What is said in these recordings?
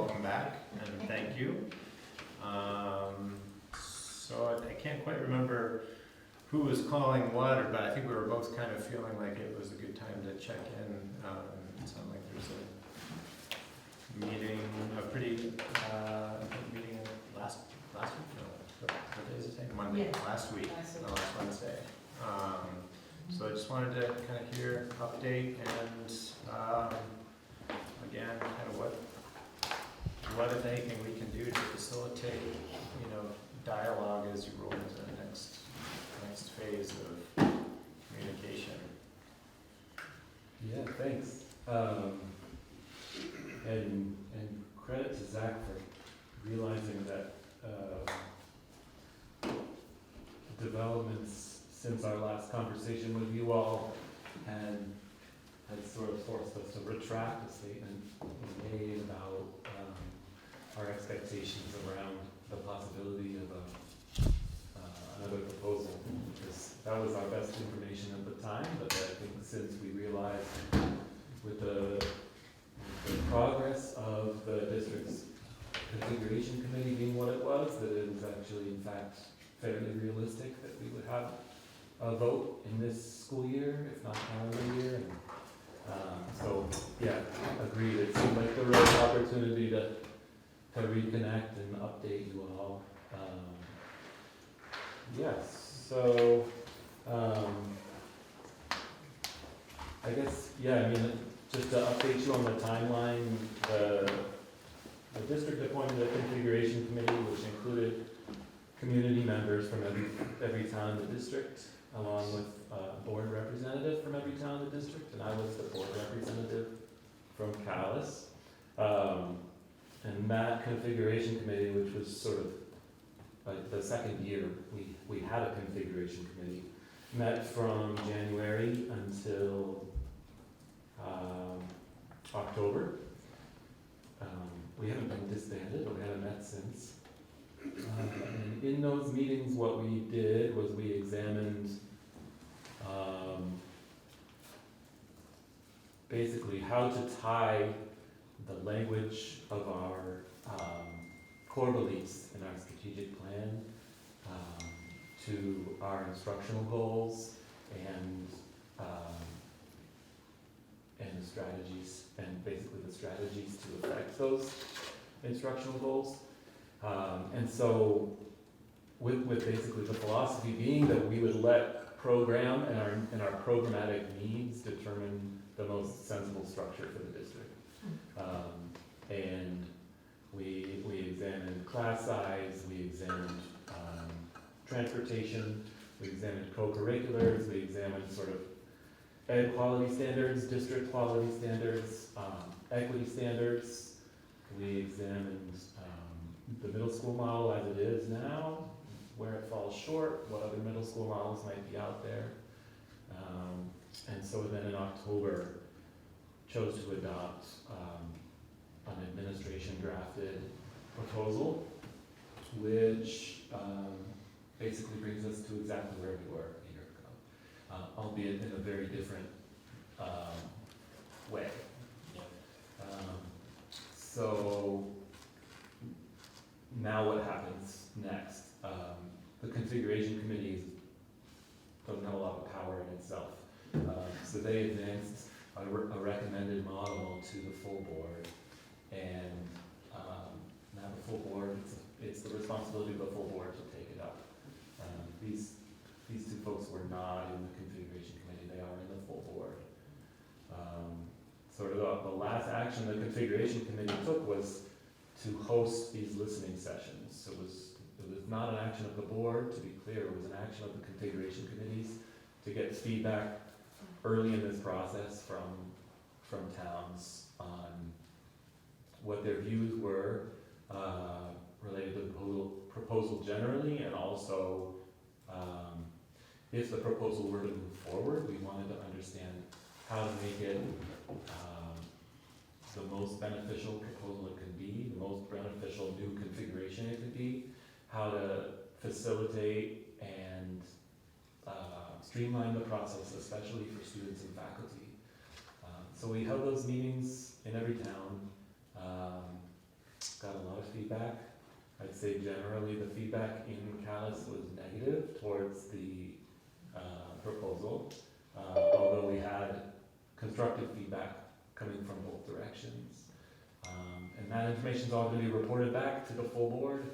welcome back, and thank you. So I can't quite remember who was calling what, but I think we were both kind of feeling like it was a good time to check in. It sounded like there's a meeting, meeting last week, no, what day is it today? Monday, Yeah. last week, last Wednesday. So I just wanted to kind of hear update and, again, kind of what if anything we can do to facilitate, dialogue as you roll into the next phase of communication. Yeah, thanks. And credit to Zach for realizing that developments since our last conversation with you all had sort of forced us to retract the statement we made about our expectations around the possibility of another proposal, because that was our best information at the time. But I think since we realized with the progress of the district's configuration committee being what it was, that it was actually in fact fairly realistic that we would have a vote in this school year, if not calendar year. And so yeah, agreed. It seemed like the right opportunity to reconnect and update you all. Yes, so I guess, just to update you on the timeline, the district appointed a configuration committee which included community members from every town in the district, along with a board representative from every town in the district, and I was the board representative from Calais. And that configuration committee, which was sort of like the second year we had a configuration committee, met from January until October. We haven't been disbanded, but we haven't met since. And in those meetings, what we did was we examined basically how to tie the language of our core beliefs in our strategic plan to our instructional goals and the strategies, and basically the strategies to affect those instructional goals. And so with basically the philosophy being that we would let program and our programmatic needs determine the most sensible structure for the district. And we examined class size, we examined transportation, we examined co-curriculars, we examined sort of ed quality standards, district quality standards, equity standards. We examined the middle school model as it is now, where it falls short, what other middle school models might be out there. And so then in October, chose to adopt an administration drafted proposal, which basically brings us to exactly where we were a year ago, albeit in a very different way. So now what happens next? The configuration committee doesn't have a lot of power in itself. So they advanced a recommended model to the full board, and now the full board, it's the responsibility of the full board to take it up. These two folks were not in the configuration committee, they are in the full board. Sort of the last action the configuration committee took was to host these listening sessions. So it was not an action of the board, to be clear, it was an action of the configuration committees to get feedback early in this process from towns on what their views were related to the proposal generally, and also if the proposal were to move forward, we wanted to understand how to make it the most beneficial proposal it could be, the most beneficial new configuration it could be, how to facilitate and streamline the process, especially for students and faculty. So we held those meetings in every town, feedback. I'd say generally the feedback in Calais was negative towards the proposal, although we had constructive feedback coming from both directions. And that information's all going to be reported back to the full board,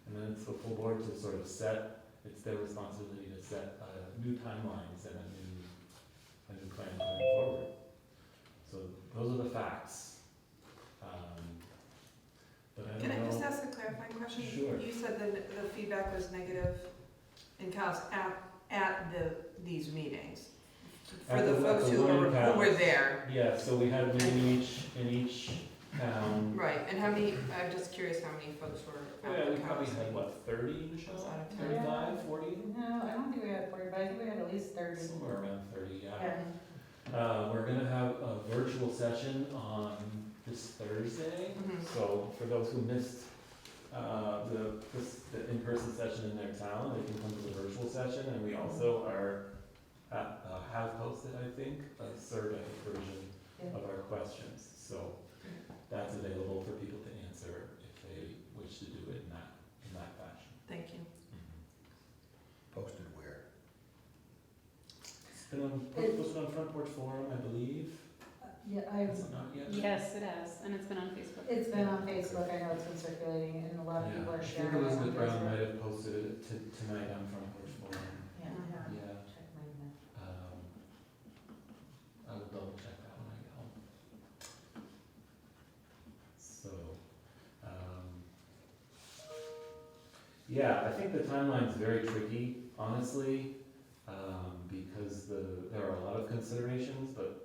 and then it's the full board to sort of set, it's their responsibility to set new timelines and a new plan going forward. So those are the facts. But I Can don't I know. just ask a clarifying question? Sure. You said that the feedback was negative in Calais at these meetings? For At the the- folks at the who one in were Calais. there? Yeah, so we had one in each town. Right, and how many, I'm just curious how many folks were Oh at yeah, the we probably Calais had, meeting? what, 30, Michelle? Was out of town. 35, 40? No, I don't think we had 40, but I think we had at least 30. Somewhere around 30, yeah. Yeah. We're gonna have a virtual session on this Thursday. Mhm. So for those who missed the in-person session in their town, they can come to the virtual session. And we also have posted, I think, a survey version Yeah. of our questions. So that's available for people to answer if they wish to do it in that fashion. Thank you. Posted where? It's been posted on Front Porch Forum, I believe. Yeah, Is it not yet? Yes, it has, and it's been on Facebook. it's been on Facebook, I know it's been circulating, and a lot of people Yeah, are I sharing think it on Elizabeth Brown might Facebook. have posted it tonight on Front Porch Forum. Yeah, Yeah, check my email. I will double check that when I get home. So, yeah, I think the timeline's very tricky, honestly, because there are a lot of considerations, but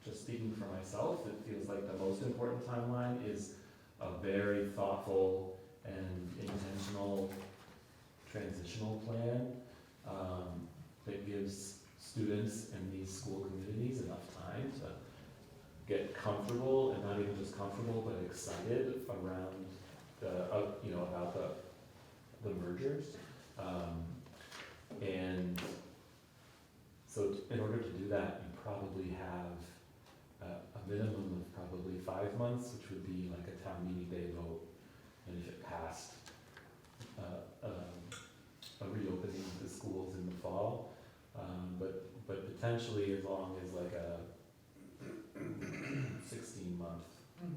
just speaking for myself, it feels like the most important timeline is a very thoughtful and intentional transitional plan that gives students in these school communities enough time to get comfortable, and not even just comfortable, but excited around about the mergers. And so in order to do that, you probably have a minimum of probably 5 months, which would be like a town meeting day vote, and if it passed, a reopening of the schools in the fall, but potentially as long as like a 16-month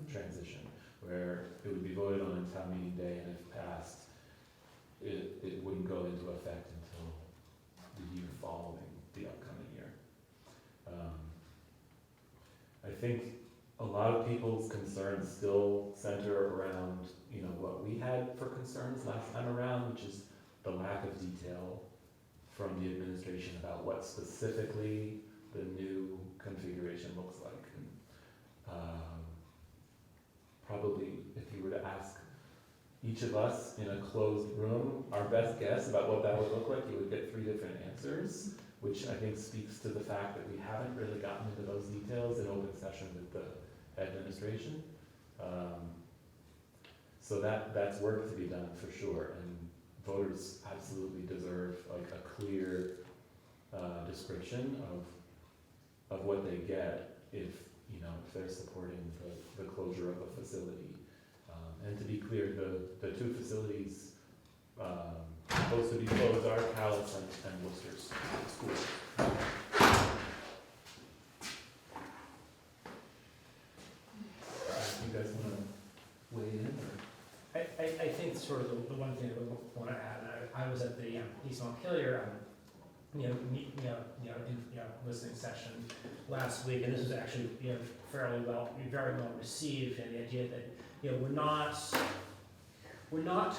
transition, where it would be voted on in town meeting day, and if passed, it wouldn't go into effect until the year following the upcoming year. I think a lot of people's concerns still center around, what we had for concerns last time around, which is the lack of detail from the administration about what specifically the new configuration looks like. And, probably, if you were to ask each of us in a closed room our best guess about what that would look like, you would get 3 different answers, which I think speaks to the fact that we haven't really gotten into those details in open session with the administration. So that's work to be done for sure, and voters absolutely deserve like a clear description of what they get if they're supporting the closure of a facility. And to be clear, the 2 facilities supposed to be closed are Calais and Worcester's schools. You guys want to weigh in? Or? I think sort of the one thing that we want to add, and I was at the East Montpelier, listening session last week, and this was actually very well received, and the idea that we're not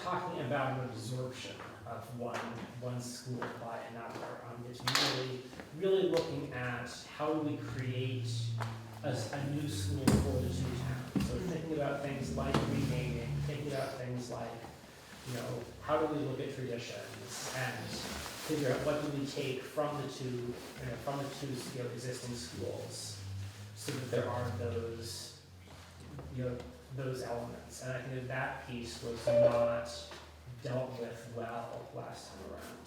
talking about an absorption of one school by another. It's really looking at how do we create a new school for the 2 towns. So thinking about things like renaming, thinking about things like, how do we look at traditions and figure out what do we take from the two existing schools, so that there are those elements. And I think that piece was not dealt with well last time around.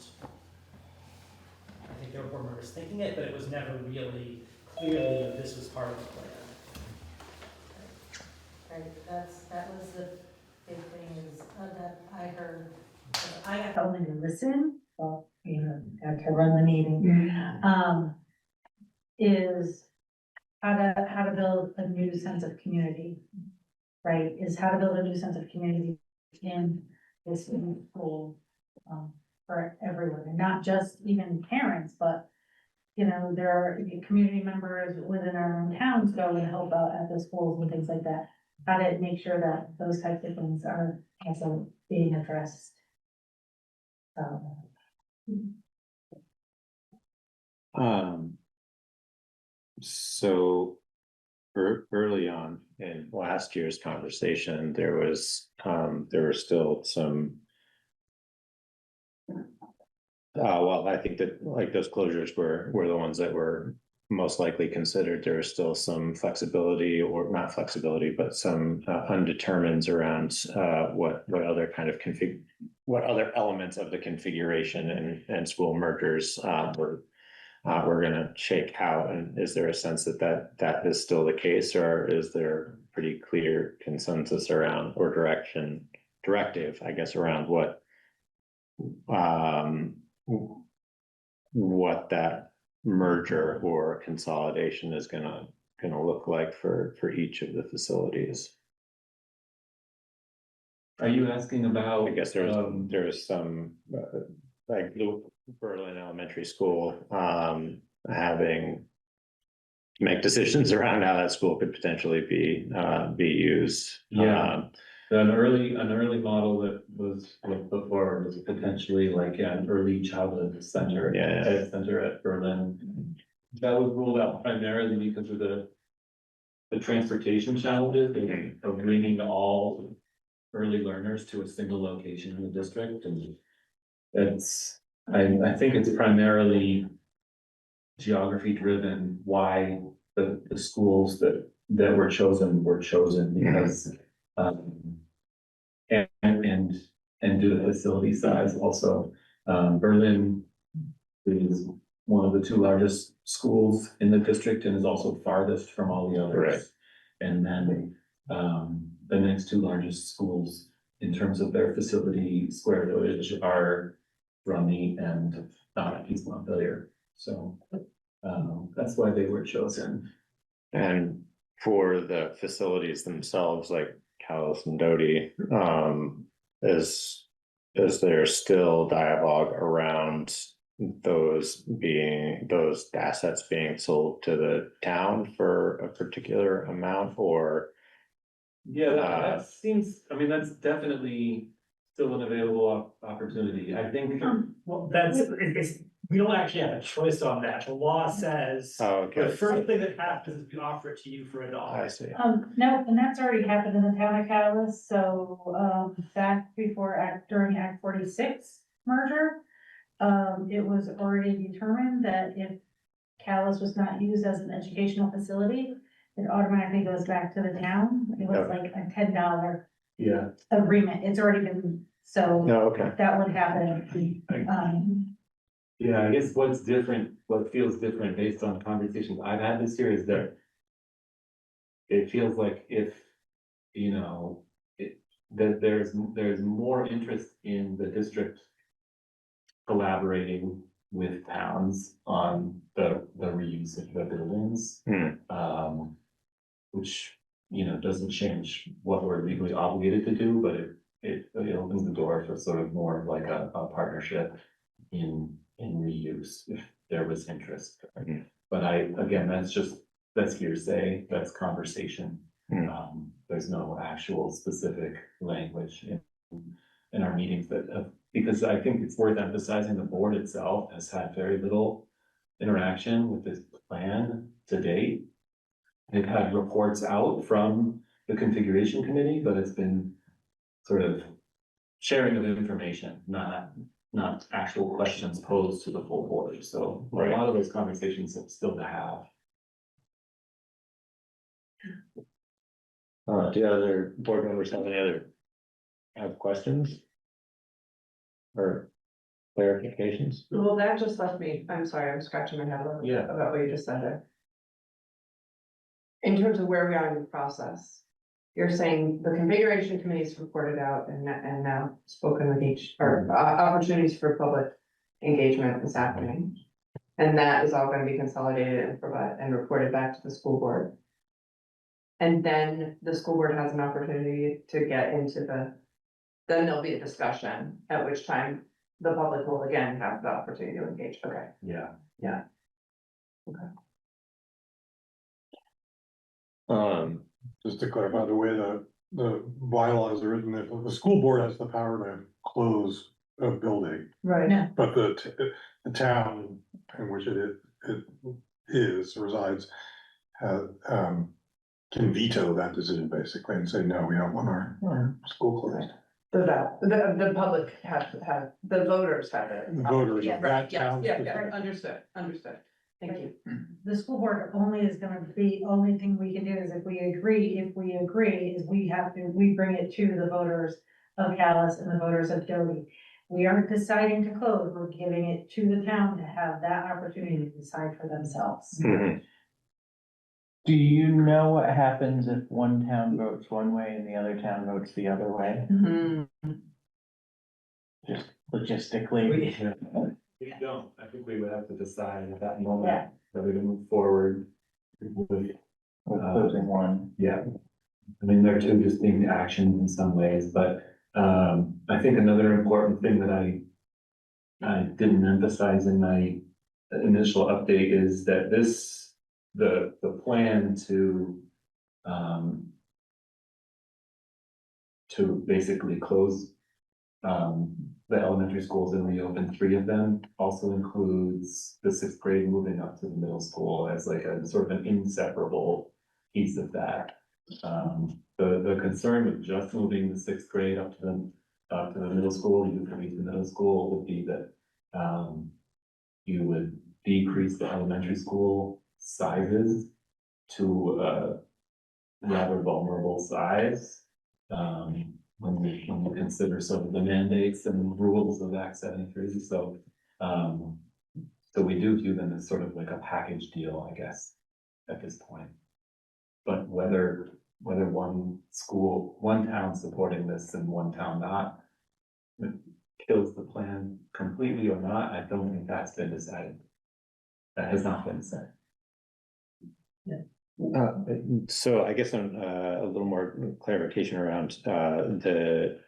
I think there were board members thinking it, but it was never really clearly that this was part of the plan. Right, that was the big thing is, have to only listen, well, you know, I have to run the meeting, is how to build a new sense of community, right? Is how to build a new sense of community in this new school, for everyone, and not just even parents, but, you know, there are community members within our own towns go and help out at the schools and things like that. How to make sure that those types of things are also being addressed. So early on in last year's conversation, there were still some. Well, I think that like those closures were the ones that were most likely considered. There was still some flexibility, or not flexibility, but some undetermineds around what other kind of what other elements of the configuration and school mergers were going to shake out. And is there a sense that is still the case, or is there pretty clear consensus around, or directive, I guess, around what that merger or consolidation is gonna look like for each of the facilities? Are you asking about? I guess there's some like the Berlin Elementary School having to make decisions around how that school could potentially be used. Yeah. An early model that was before was potentially like an early childhood center, Yeah. center at Berlin. That was ruled out primarily because of the transportation challenges of bringing all early learners to a single location in the district, and I think it's primarily geography driven why the schools that were chosen because and due to facility size also. Berlin is one of the two largest schools in the district and is also farthest from all the others. Right. And then the next two largest schools in terms of their facility square footage are Rumney and East Montpelier. So that's why they were chosen. And for the facilities themselves, like Calais and Doty, is there still dialogue around those assets being sold to the town for a particular amount, or? Yeah, that seems, I mean, that's definitely still an available opportunity. I think. Well, we don't actually have a choice on that. The law says Oh, the okay. first thing that happens is we offer it to you for $1. I see. No, and that's already happened in the town of Calais, so, back during Act 46 merger, it was already determined that if Calais was not used as an educational facility, it automatically goes back to the town. It was Okay. like a $10 Yeah. agreement. It's already been, so No, okay. that would happen. Yeah, I guess what feels different based on conversations I've had this year is that it feels like if, you know, that there's more interest in the district collaborating with towns on the reuse of the buildings. Which, you know, doesn't change what we're legally obligated to do, but it opens the door for sort of more of like a partnership in reuse if there was interest. But again, that's hearsay, that's conversation. There's no actual specific language in our meetings because I think it's worth emphasizing the board itself has had very little interaction with this plan to date. They've had reports out from the configuration committee, but it's been sort of sharing of information, not actual questions posed to the full board. So a lot of those conversations are still to have. Do the other board members have questions? Or clarifications? Well, that just left me, I'm sorry, I'm scratching my head a little bit Yeah. about what you just said there. In terms of where we are in the process, you're saying the configuration committee's reported out and now spoken with each, or opportunities for public engagement is happening. And that is all gonna be consolidated and reported back to the school board. And then the school board has an opportunity to get into then there'll be a discussion, at which time the public will again have the opportunity to engage, okay? Yeah. Just to clarify, the way the bylaws are written, if the school board has the power to close a building, Right. No. but the town in which it resides, can veto that decision basically and say, no, we don't want our school closed. The public the voters have it. The voters Yeah, of right, that yes, town. yeah, understood, thank you. The school board only is gonna be, only thing we can do is if we agree is we bring it to the voters of Calais and the voters of Doty. We aren't deciding to close, we're giving it to the town to have that opportunity to decide for themselves. Mhm. Do you know what happens if one town votes one way and the other town votes the other way? Just logistically? We don't, I think we would have to decide at that Yeah. moment whether to move forward with, With closing one? yeah. I mean, they're two distinct actions in some ways, but, I think another important thing that I didn't emphasize in my initial update is that the plan to basically close, the elementary schools and reopen 3 of them also includes the 6th grade moving up to the middle school as like a sort of an inseparable piece of that. The concern with just moving the 6th grade up to the middle school, even from the middle school, would be that, you would decrease the elementary school sizes to a rather vulnerable size. When you consider some of the mandates and rules of Act 73, so we do view them as sort of like a package deal, I guess, at this point. But whether one town supporting this and one town not, it kills the plan completely or not, I don't think that's been decided. That has not been said. So I guess on a little more clarification around the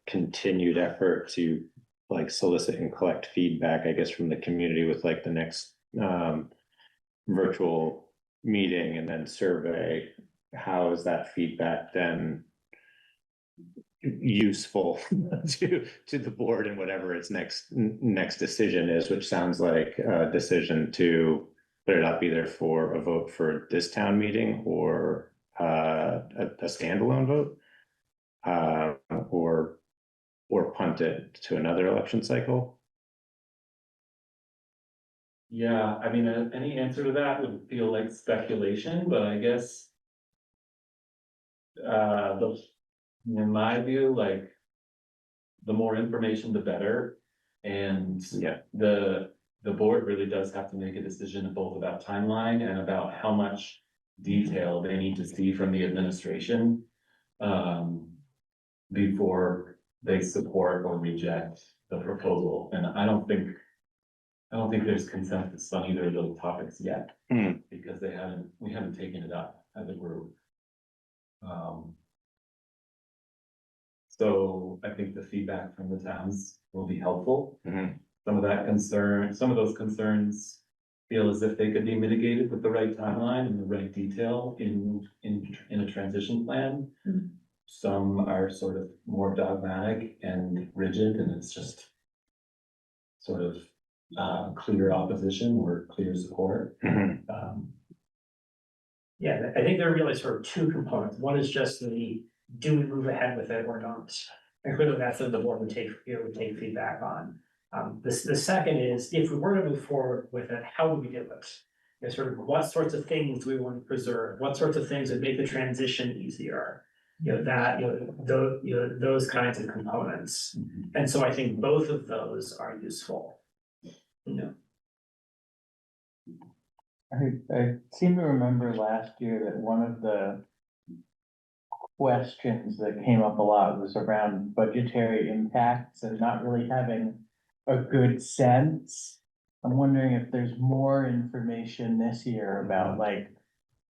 continued effort to like solicit and collect feedback, I guess, from the community with like the next virtual meeting and then survey. How is that feedback then useful to the board and whatever its next decision is, which sounds like a decision to put it up either for a vote for this town meeting or a standalone vote, or punt it to another election cycle? Yeah, I mean, any answer to that would feel like speculation, but I guess in my view, like, the more information, the better. And Yeah. the board really does have to make a decision both about timeline and about how much detail they need to see from the administration before they support or reject the proposal. And I don't think there's consensus on either of those topics yet, because we haven't taken it up as a group. So I think the feedback from the towns will be helpful. Some of those concerns feel as if they could be mitigated with the right timeline and the right detail in a transition plan. Some are sort of more dogmatic and rigid, and it's just sort of clear opposition or clear support. Yeah, I think there are really sort of 2 components. One is just do we move ahead with it or not? And clearly that's what the board would take feedback on. The second is, if we were to move forward with it, how would we do it? Sort of what sorts of things do we want to preserve? What sorts of things would make the transition easier? Those kinds of components. And so I think both of those are useful. I seem to remember last year that one of the questions that came up a lot was around budgetary impacts and not really having a good sense. I'm wondering if there's more information this year about like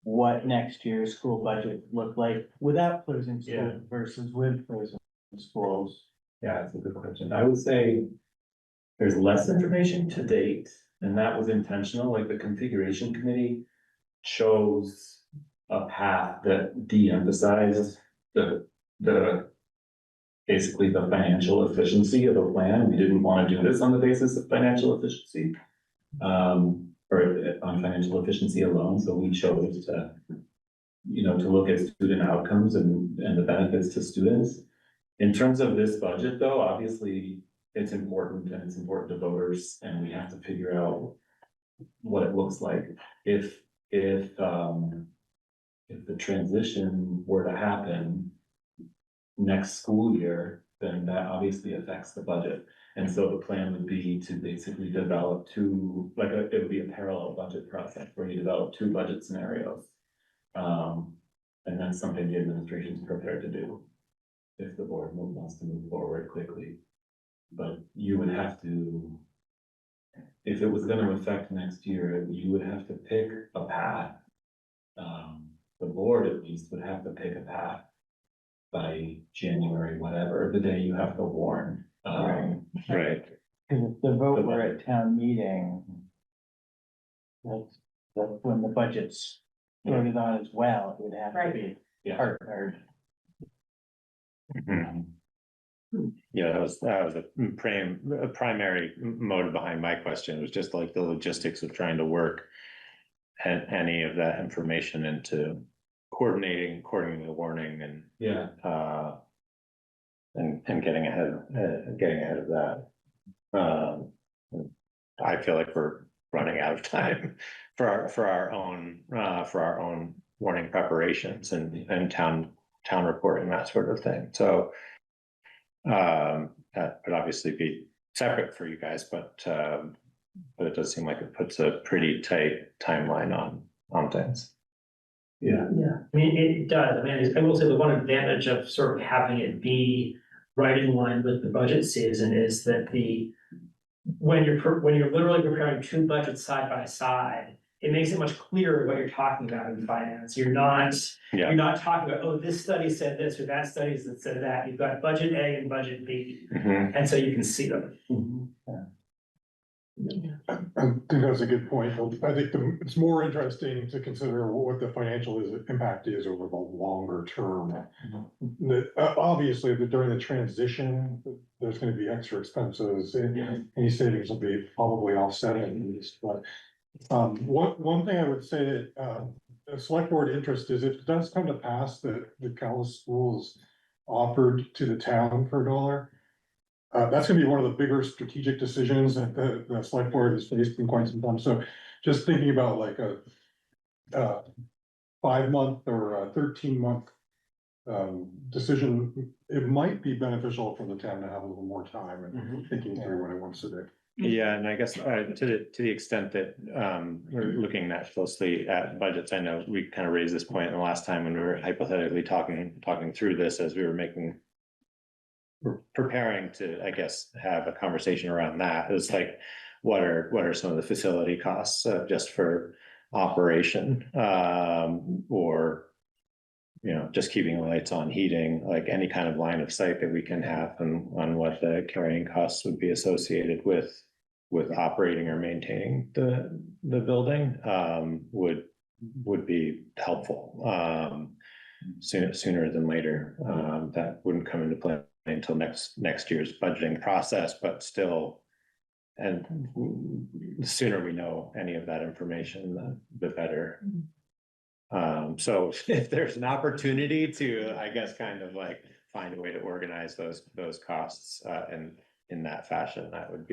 what next year's school budget look like without closing Yeah. schools versus with closing schools. Yeah, that's a good question. I would say there's less information to date, and that was intentional, like the configuration committee chose a path that de-emphasized the basically the financial efficiency of the plan. We didn't want to do this on the basis of financial efficiency. Or on financial efficiency alone, so we chose to, to look at student outcomes and the benefits to students. In terms of this budget, though, obviously, it's important and it's important to voters, and we have to figure out what it looks like. If the transition were to happen next school year, then that obviously affects the budget. And so the plan would be to basically develop it would be a parallel budget process where you develop two budget scenarios. And that's something the administration's prepared to do if the board wants to move forward quickly. But you would have to, if it was gonna affect next year, you would have to pick a path. The board at least would have to pick a path by January, whatever, the day you have to warn. Right. Cause if the vote were at town meeting, that's when the budget's voted on as well, it would have to be Yeah. partnered. Mhm. Yeah, that was a primary motive behind my question, was just like the logistics of trying to work any of that information into coordinating the warning and Yeah, and getting ahead of that. I feel like we're running out of time for our own warning preparations and town reporting, that sort of thing. So that would obviously be separate for you guys, but it does seem like it puts a pretty tight timeline on things. yeah. Yeah, I mean, it does. I mean, I will say the one advantage of sort of having it be right in line with the budget season is that when you're literally preparing two budgets side by side, it makes it much clearer what you're talking about in finance. You're not talking about, oh, this study said this or that study said that. You've got budget A and budget B, Mhm. and so you can see them. I think that's a good point. I think it's more interesting to consider what the financial impact is over the longer term. Obviously, during the transition, there's gonna be extra expenses and any savings will be probably offsetting these, but. One thing I would say that, the select board interest is if it does come to pass that the Calais schools offered to the town for $1. That's gonna be one of the bigger strategic decisions that the select board has faced in quite some time, so just thinking about like a 5-month or a 13-month. Decision, it might be beneficial for the town to have a little more time and thinking through what it wants to do. Yeah, and I guess to the extent that we're looking that closely at budgets, I know we kind of raised this point the last time when we were hypothetically talking through this as we're preparing to, I guess, have a conversation around that. It's like, what are some of the facility costs just for operation, or just keeping the lights on, heating, like any kind of line of sight that we can have on what the carrying costs would be associated with operating or maintaining the building, would be helpful, sooner than later. That wouldn't come into play until next year's budgeting process, but still, and the sooner we know any of that information, the better. So if there's an opportunity to, I guess, kind of like find a way to organize those costs in that fashion, that would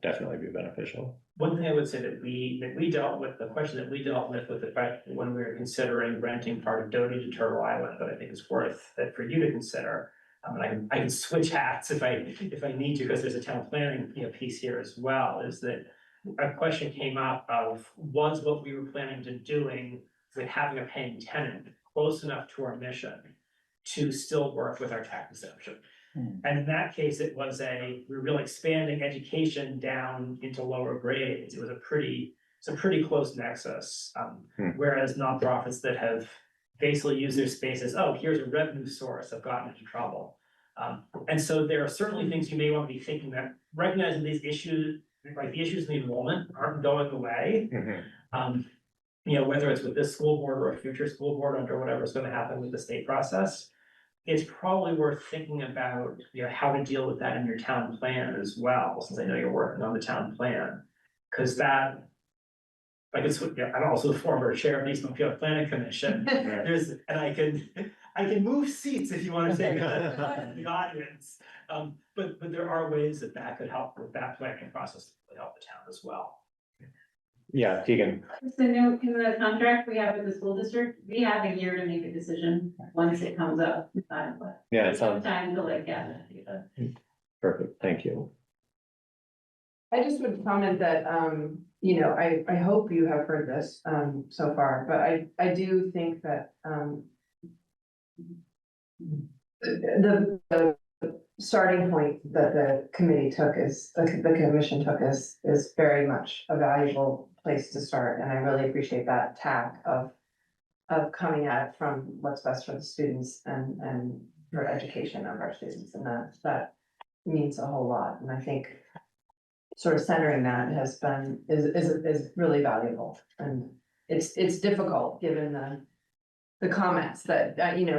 definitely be beneficial. One thing I would say that we dealt with, the question that we dealt with the fact that when we were considering renting part of Doty to Turtle Island, but I think it's worth it for you to consider. And I can switch hats if I need to, because there's a town planning piece here as well, is that a question came up of, was what we were planning to doing, like having a paying tenant close enough to our mission to still work with our tax exemption. Hmm. And in that case, it was we're really expanding education down into lower grades. It was it's a pretty close nexus. Whereas nonprofits that have basically used their space as, oh, here's a revenue source, have gotten into trouble. And so there are certainly things you may want to be thinking that, recognizing these issues, like the issues in the enrollment aren't going away. Whether it's with this school board or a future school board under whatever's gonna happen with the state process. It's probably worth thinking about, how to deal with that in your town plan as well, since I know you're working on the town plan. Cause that, like, I'm also the former chair of the East Montpelier Planning Commission, and I can move seats if you wanna take the audience. But there are ways that could help with that planning process, to really help the town as well. Yeah, Keegan. So no, in the contract we have with the school district, we have a year to make a decision once it comes up. Yeah, it sounds Time to perfect. Thank you. I just would comment that, I hope you have heard this, so far, but I do think that, the starting point that the committee took the commission took is very much a valuable place to start, and I really appreciate that tack of coming at it from what's best for the students and for education of our students, and that means a whole lot, and I think sort of centering that is really valuable, and it's difficult given the comments that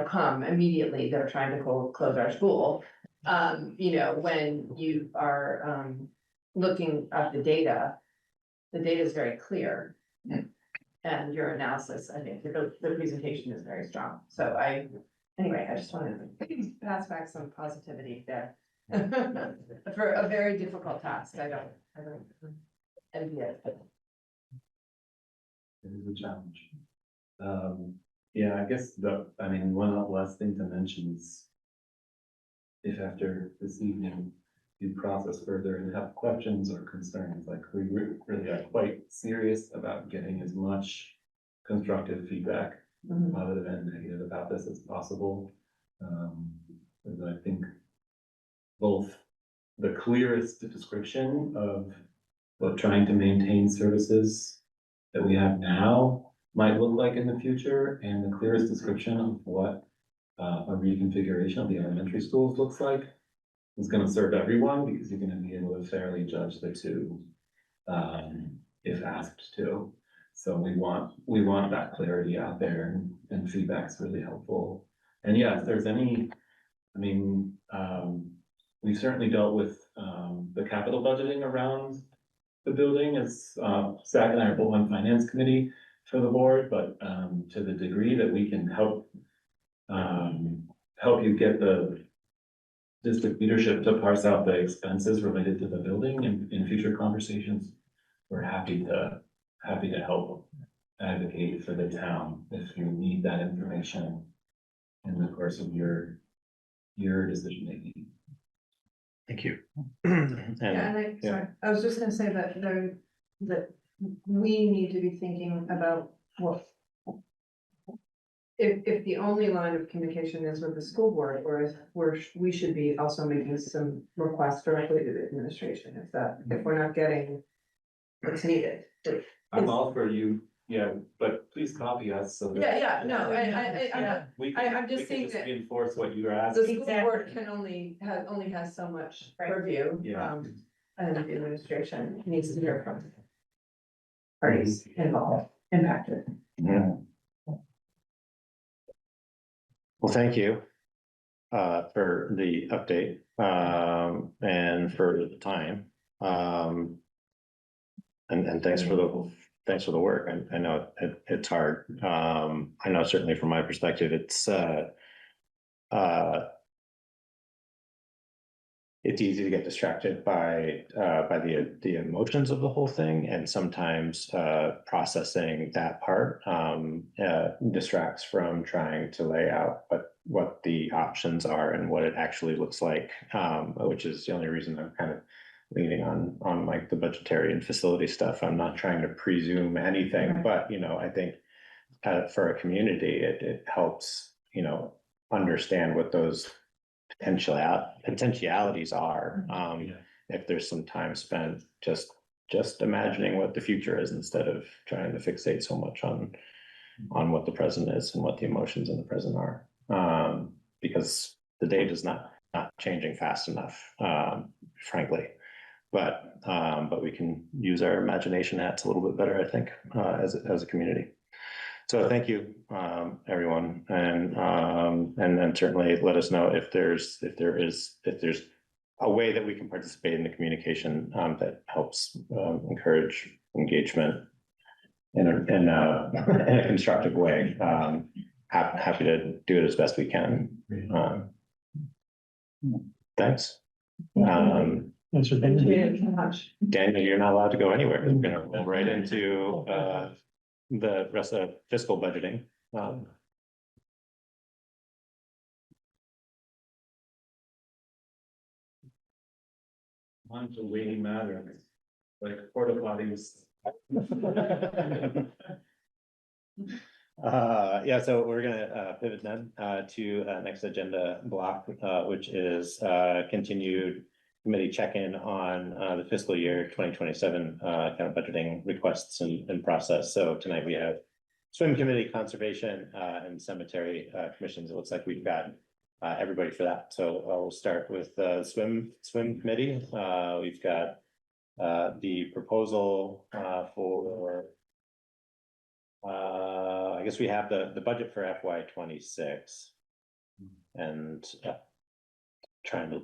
come immediately. They're trying to close our school. When you are looking at the data is very clear. And your analysis, I think the presentation is very strong. So I just wanted to pass back some positivity there. For a very difficult task. I don't envy it. It is a challenge. I guess one last thing to mention is if after this evening you process further and have questions or concerns, like we really are quite serious about getting as much constructive feedback, positive and negative, about this as possible. And I think both the clearest description of what trying to maintain services that we have now might look like in the future, and the clearest description of what a reconfiguration of the elementary schools looks like is going to serve everyone, because you're going to be able to fairly judge the two if asked to. So we want that clarity out there, and feedback's really helpful. And yeah, if there's any, we've certainly dealt with the capital budgeting around the building, as Zach and I are both on finance committee for the board, but to the degree that we can help you get the district leadership to parse out the expenses related to the building in future conversations, we're happy to help advocate for the town if you need that information in the course of your decision making. Thank you. Sorry, I was just gonna say that we need to be thinking about what. If the only line of communication is with the school board, or if we should be also making some requests directly to the administration, if we're not getting what's needed. I'm all for you, but please copy us so that. I'm just saying that reinforce what you were the asking. school board can only has so much purview, and the administration needs to hear from parties involved, impacted. Well, thank you for the update and for the time. And thanks for the work. I know it's hard. I know certainly from my perspective, it's easy to get distracted by the emotions of the whole thing, and sometimes processing that part distracts from trying to lay out what the options are and what it actually looks like, which is the only reason I'm kind of leaning on like the budgetary and facility stuff. I'm not trying to presume anything, but I think for a community, it helps, understand what those potentialities are. Yeah. If there's some time spent just imagining what the future is instead of trying to fixate so much on what the present is and what the emotions in the present are. Because the data is not changing fast enough, frankly. But we can use our imagination hats a little bit better, I think, as a community. So thank you, everyone, and then certainly let us know if there's a way that we can participate in the communication that helps encourage engagement in a constructive way. Happy to do it as best we can. Thanks. Thanks for being Thank here. you so much. Daniel, you're not allowed to go anywhere. We're gonna roll right into the rest of fiscal budgeting. On to waiting matter, like porta potties. Yeah, so we're gonna pivot then to next agenda block, which is continued committee check-in on the fiscal year 2027 kind of budgeting requests and process. So tonight we have swim committee, conservation and cemetery commissions. It looks like we've got everybody for that. So we'll start with swim committee. We've got the proposal for I guess we have the budget for FY 26 and trying to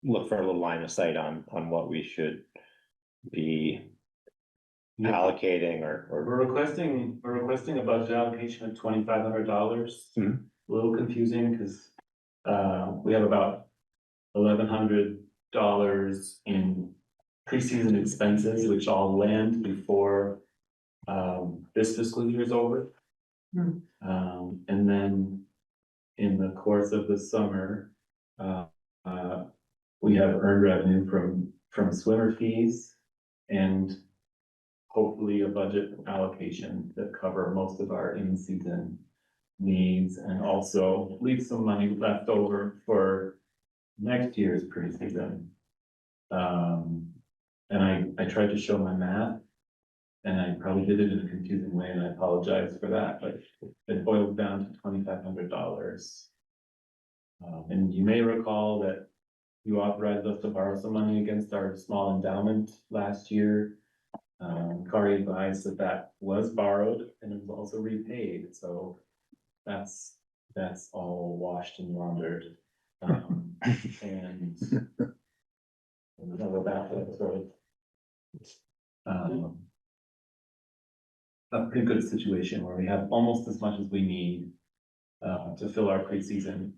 look for a little line of sight on what we should be allocating or We're requesting a budget allocation of $2,500. Mhm. A little confusing because we have about $1,100 in preseason expenses, which all land before this fiscal year is over. And then in the course of the summer, we have earned revenue from swimmer fees and hopefully a budget allocation that cover most of our in-season needs and also leave some money left over for next year's preseason. And I tried to show my math and I probably did it in a confusing way and I apologize for that, but it boiled down to $2,500. And you may recall that you authorized us to borrow some money against our small endowment last year. Kari advised that was borrowed and it was also repaid, so that's all washed and laundered. And a pretty good situation where we have almost as much as we need to fill our preseason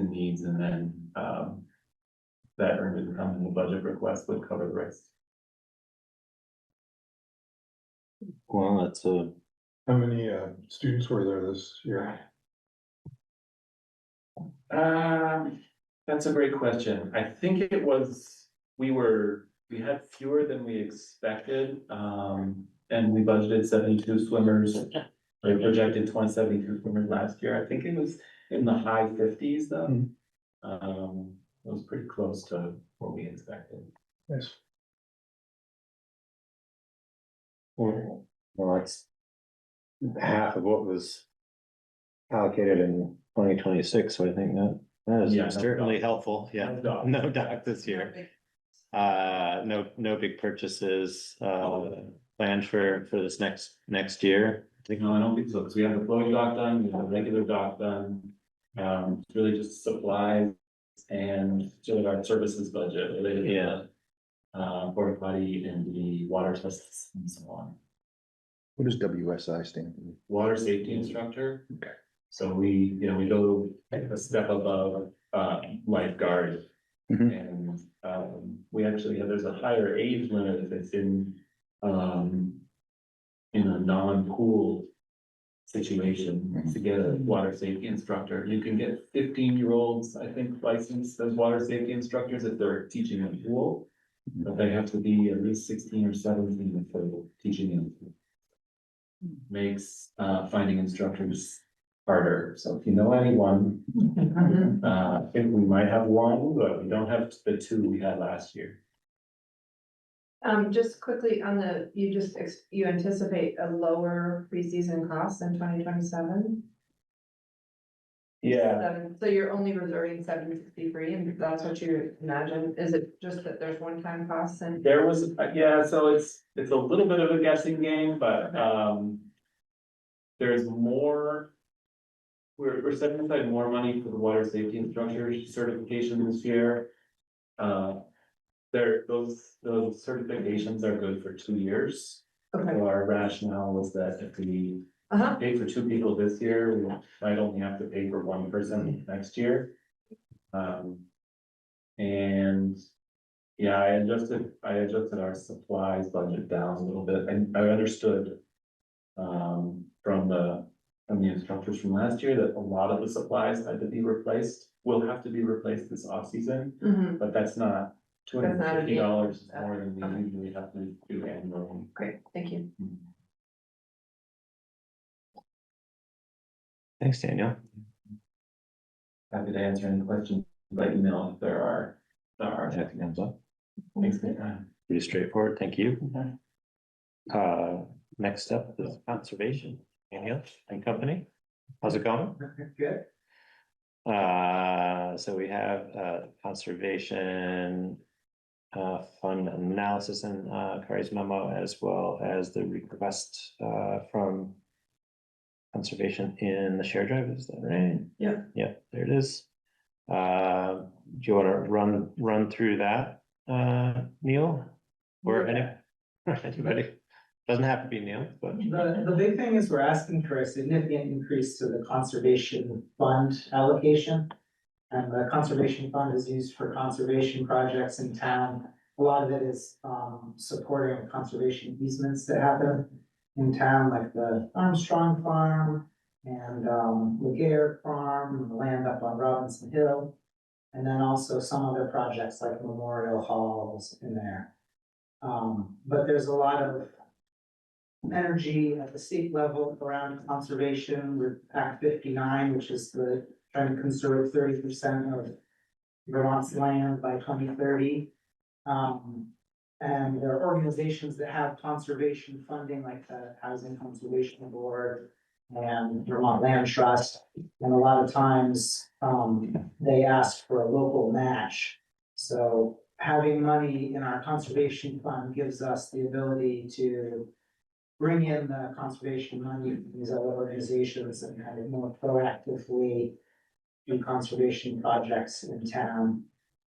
needs, and then that earned income in the budget request would cover the rest. well, that's How many students were there this year? That's a great question. I think it was, we had fewer than we expected, and we budgeted 72 swimmers. We projected 72 swimmers last year. I think it was in the high 50s though. It was pretty close to what we expected. Yes. well, it's half of what was allocated in 2026. So I think that is Yeah, no certainly doubt. helpful. Yeah, No doubt. no doubt this year. No big purchases planned for this next year. No, I don't think so, because we have the floating dock done, we have the regular dock done. It's really just supplies and sort of our services budget related to the porta potty and the water tests and so on. What does WSI stand for? Water safety instructor. Okay. So we go a step above lifeguard. And we actually have, there's a higher age limit if it's in a non-pool situation to get a water safety instructor. You can get 15-year-olds, I think, licensed as water safety instructors if they're teaching in a pool. But they have to be at least 16 or 17 if they're teaching in a pool. Makes finding instructors harder. So if you know anyone, I think we might have one, but we don't have the two we had last year. Just quickly on the, you anticipate a lower preseason cost in 2027? Yeah, So you're only reserving 763, and that's what you imagine? Is it just that there's one-time costs and? there was, yeah, so it's a little bit of a guessing game, but, there's more. We're setting aside more money for the water safety and structure certification this year. Those certifications are good for 2 years. Okay. So our rationale was that if we Uh-huh. pay for 2 people this year, we might only have to pay for 1 person next year. And yeah, I adjusted our supplies budget down a little bit, and I understood from the instructors from last year that a lot of the supplies had to be replaced, will have to be replaced this off season, Mhm. but that's not $250 Okay. more than we usually have to do annually. Great, thank you. Thanks, Daniel. Happy to answer any questions by email if there are. Anything comes up? Thanks for your time. Pretty straightforward, thank you. Next up is conservation, Daniel and company. How's it going? Good. So we have conservation fund analysis and Kari's memo, as well as the request from conservation in the share drive, is that right? Yeah. Yeah, there it is. Do you want to run through that, Neil? Or anybody? Doesn't have to be Neil, but. The big thing is we're asking for a significant increase to the conservation fund allocation. And the conservation fund is used for conservation projects in town. A lot of it is supporting conservation easements that happen in town, like the Armstrong Farm and Laguerre Farm, and the land up on Robinson Hill. And then also some other projects like Memorial Halls in there. But there's a lot of energy at the state level around conservation with Act 59, which is the trying to conserve 30% of Vermont's land by 2030. And there are organizations that have conservation funding, like the Housing Conservation Board and Vermont Land Trust. And a lot of times, they ask for a local match. So having money in our conservation fund gives us the ability to bring in the conservation money from these other organizations and kind of more proactively do conservation projects in town.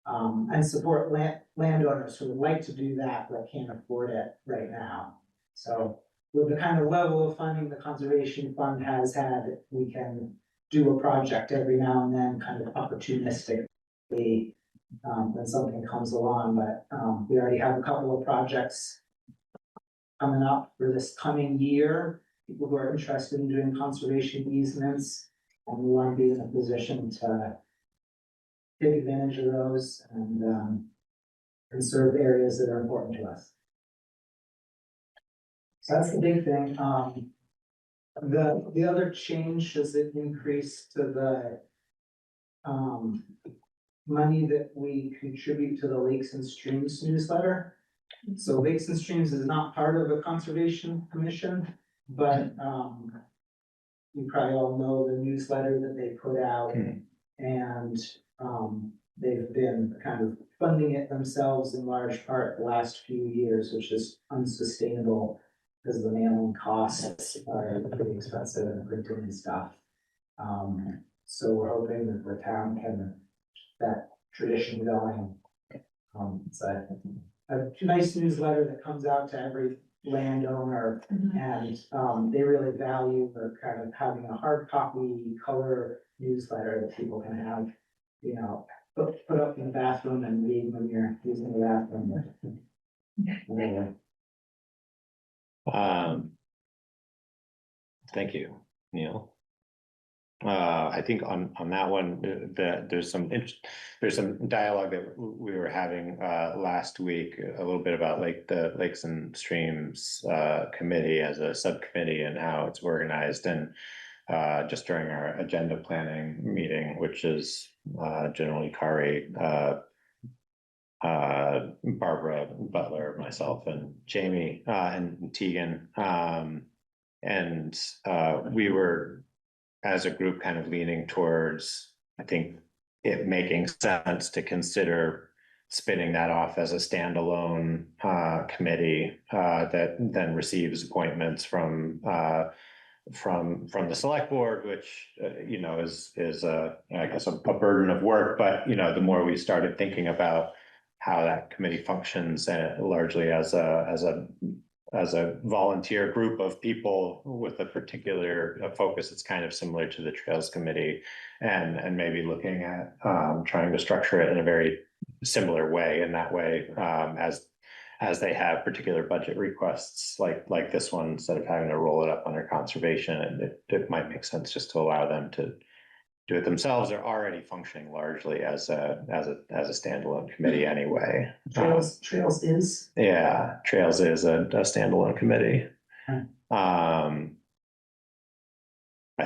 And support landowners who would like to do that, but can't afford it right now. So with the kind of level of funding the conservation fund has had, we can do a project every now and then, kind of opportunistically, when something comes along, but, we already have a couple of projects coming up for this coming year, people who are interested in doing conservation easements, and we want to be in a position to take advantage of those and conserve areas that are important to us. So that's the big thing. The other change is an increase to the money that we contribute to the Lakes and Streams newsletter. So Lakes and Streams is not part of the Conservation Commission, but you probably all know the newsletter that they put out, and they've been kind of funding it themselves in large part the last few years, which is unsustainable because the mailing costs are pretty expensive and printing and stuff. So we're hoping that the town can keep that tradition going. It's a nice newsletter that comes out to every landowner, and they really value the kind of having a hard copy color newsletter that people can have, you know, put up in the bathroom and read when you're using the bathroom. Anyway. Thank you, Neil. I think on that one, there's some dialogue that we were having last week, a little bit about like the Lakes and Streams committee as a subcommittee and how it's organized. And just during our agenda planning meeting, which is generally Kari, Barbara Butler, myself, and Jamie, and Tegan. And we were, as a group, kind of leaning towards, I think, it making sense to consider spinning that off as a standalone committee that then receives appointments from the select board, which you know is I guess a burden of work. But you know, the more we started thinking about how that committee functions, largely as a volunteer group of people with a particular focus, it's kind of similar to the Trails Committee, and maybe looking at trying to structure it in a very similar way. In that way, as they have particular budget requests like this one, instead of having to roll it up under conservation, and it might make sense just to allow them to do it themselves. They're already functioning largely as a standalone committee anyway. Trails is. Yeah, Trails is a standalone committee. I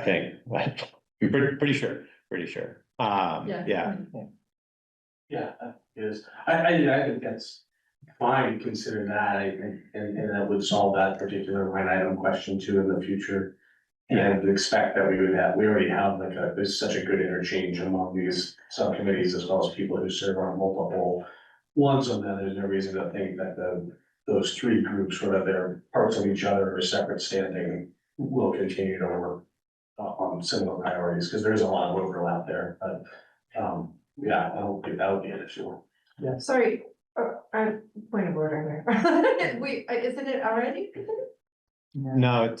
think, I'm pretty sure. Yeah. Yeah, it is. I think that's fine, consider that, and that would solve that particular line item question too in the future. And I would expect that we already have there's such a good interchange among these subcommittees as well as people who serve on multiple ones of them. There's no reason to think that those three groups, whether they're parts of each other or separate standing, will continue to work on similar priorities, because there's a lot of overlap there, but, yeah, I don't think that would be an issue. Sorry, point of order here. Isn't it already? No,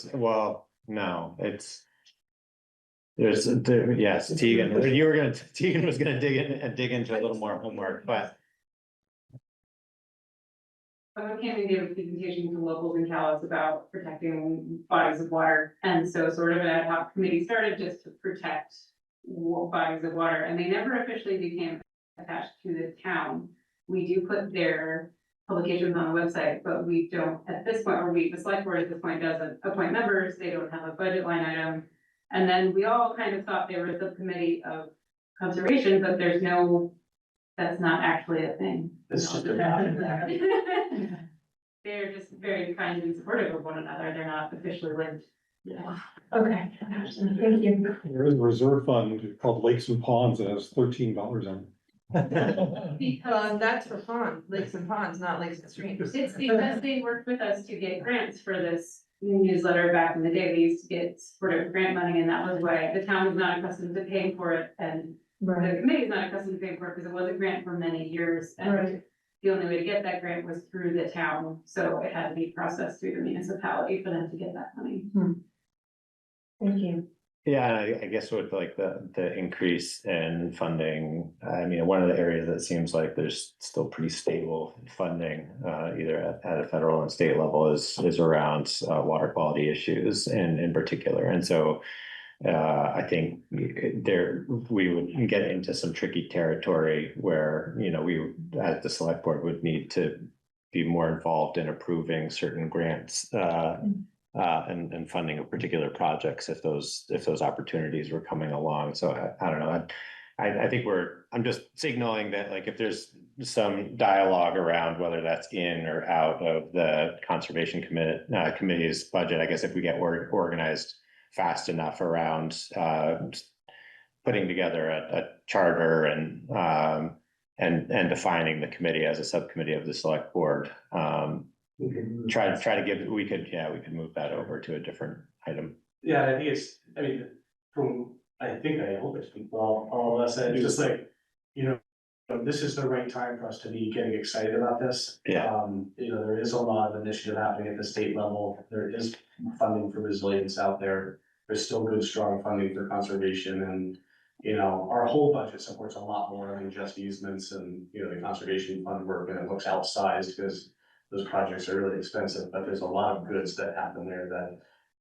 yes, Tegan was gonna dig into a little more homework, but Someone came and gave a presentation to locals in Calais about protecting bodies of water, and so sort of an ad hoc committee started just to protect bodies of water, and they never officially became attached to the town. We do put their publications on the website, but we don't at this point, or the select board at this point doesn't appoint members, they don't have a budget line item. And then we all kind of thought they were a subcommittee of conservation, but that's not actually a thing. It's just They're just very kind and supportive of one another, they're not officially linked. Yeah. Okay, thank you. There is a reserve fund called Lakes and Ponds that has $13 on it. Because That's for ponds, lakes and ponds, not lakes and streams. it's because they worked with us to get grants for this newsletter back in the day. They used to get supportive grant money, and that was why the town was not accustomed to paying for it, and the committee is not accustomed to paying for it because it was a grant for many years. And the only way to get that grant was through the town, so it had to be processed through the municipality for them to get that money. Thank you. yeah, I guess with like the increase in funding, I mean, one of the areas that seems like there's still pretty stable funding, either at a federal and state level, is around water quality issues in particular. And so I think we would get into some tricky territory where, you know, we as the select board would need to be more involved in approving certain grants and funding of particular projects if those opportunities were coming along. So I don't know. I think I'm just signaling that, like, if there's some dialogue around whether that's in or out of the conservation committee's budget, I guess if we get organized fast enough around putting together a charter and defining the committee as a subcommittee of the select board, we could move that over to a different item. Yeah, I think I hope it's all of us, and it's just like, you know, this is the right time for us to be getting excited about this. Yeah. You know, there is a lot of initiative happening at the state level, there is funding for resilience out there. There's still good, strong funding for conservation, and, you know, our whole budget supports a lot more than just easements and, you know, the conservation fund work, and it looks outsized because those projects are really expensive, but there's a lot of goods that happen there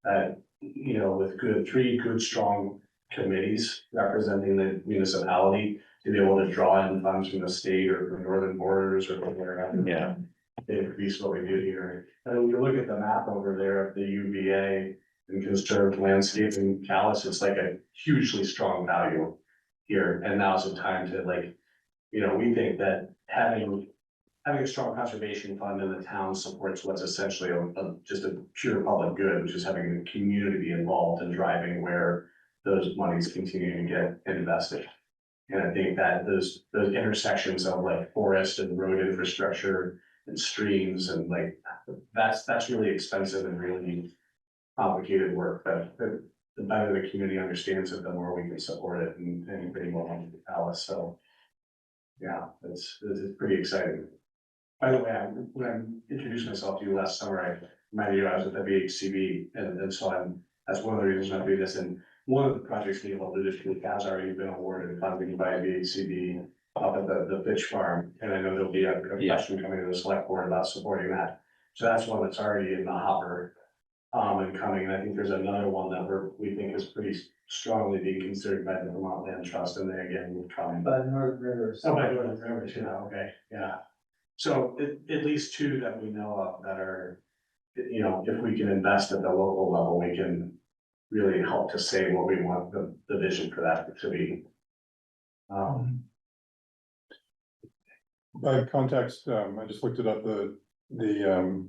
that, you know, with three good, strong committees representing the municipality to be able to draw in funds from the state or from Northern Borders or whatever. Yeah. Increase what we do here. And when you look at the map over there of the UVA, and conserved landscape in Calais. It's like a hugely strong value here, and now's the time to like, we think that having a strong conservation fund in the town supports what's essentially just a pure public good, which is having the community be involved in driving where those monies continue to get invested. And I think that those intersections of like forest and road infrastructure and streams and like, that's really expensive and really complicated work, but the better the community understands it, the more we can support it and bring more money to Alice, so. Yeah, it's pretty exciting. By the way, when I introduced myself to you last summer, I reminded you I was at the VHCB, and so that's one of the reasons I'm doing this, and one of the projects being alluded to has already been awarded funding by VHCB up at the Bitch Farm, and I know there'll be a question coming to the select board about supporting that. So that's one that's already in the hopper, and coming, and I think there's another one that we think is pretty strongly being considered by the Vermont Land Trust, and they again will come. By Northern Rivers. Oh, by Northern Rivers, okay, yeah. So at least two that we know of that are, if we can invest at the local level, we can really help to say what we want the vision for that to be. By context, I just looked it up, the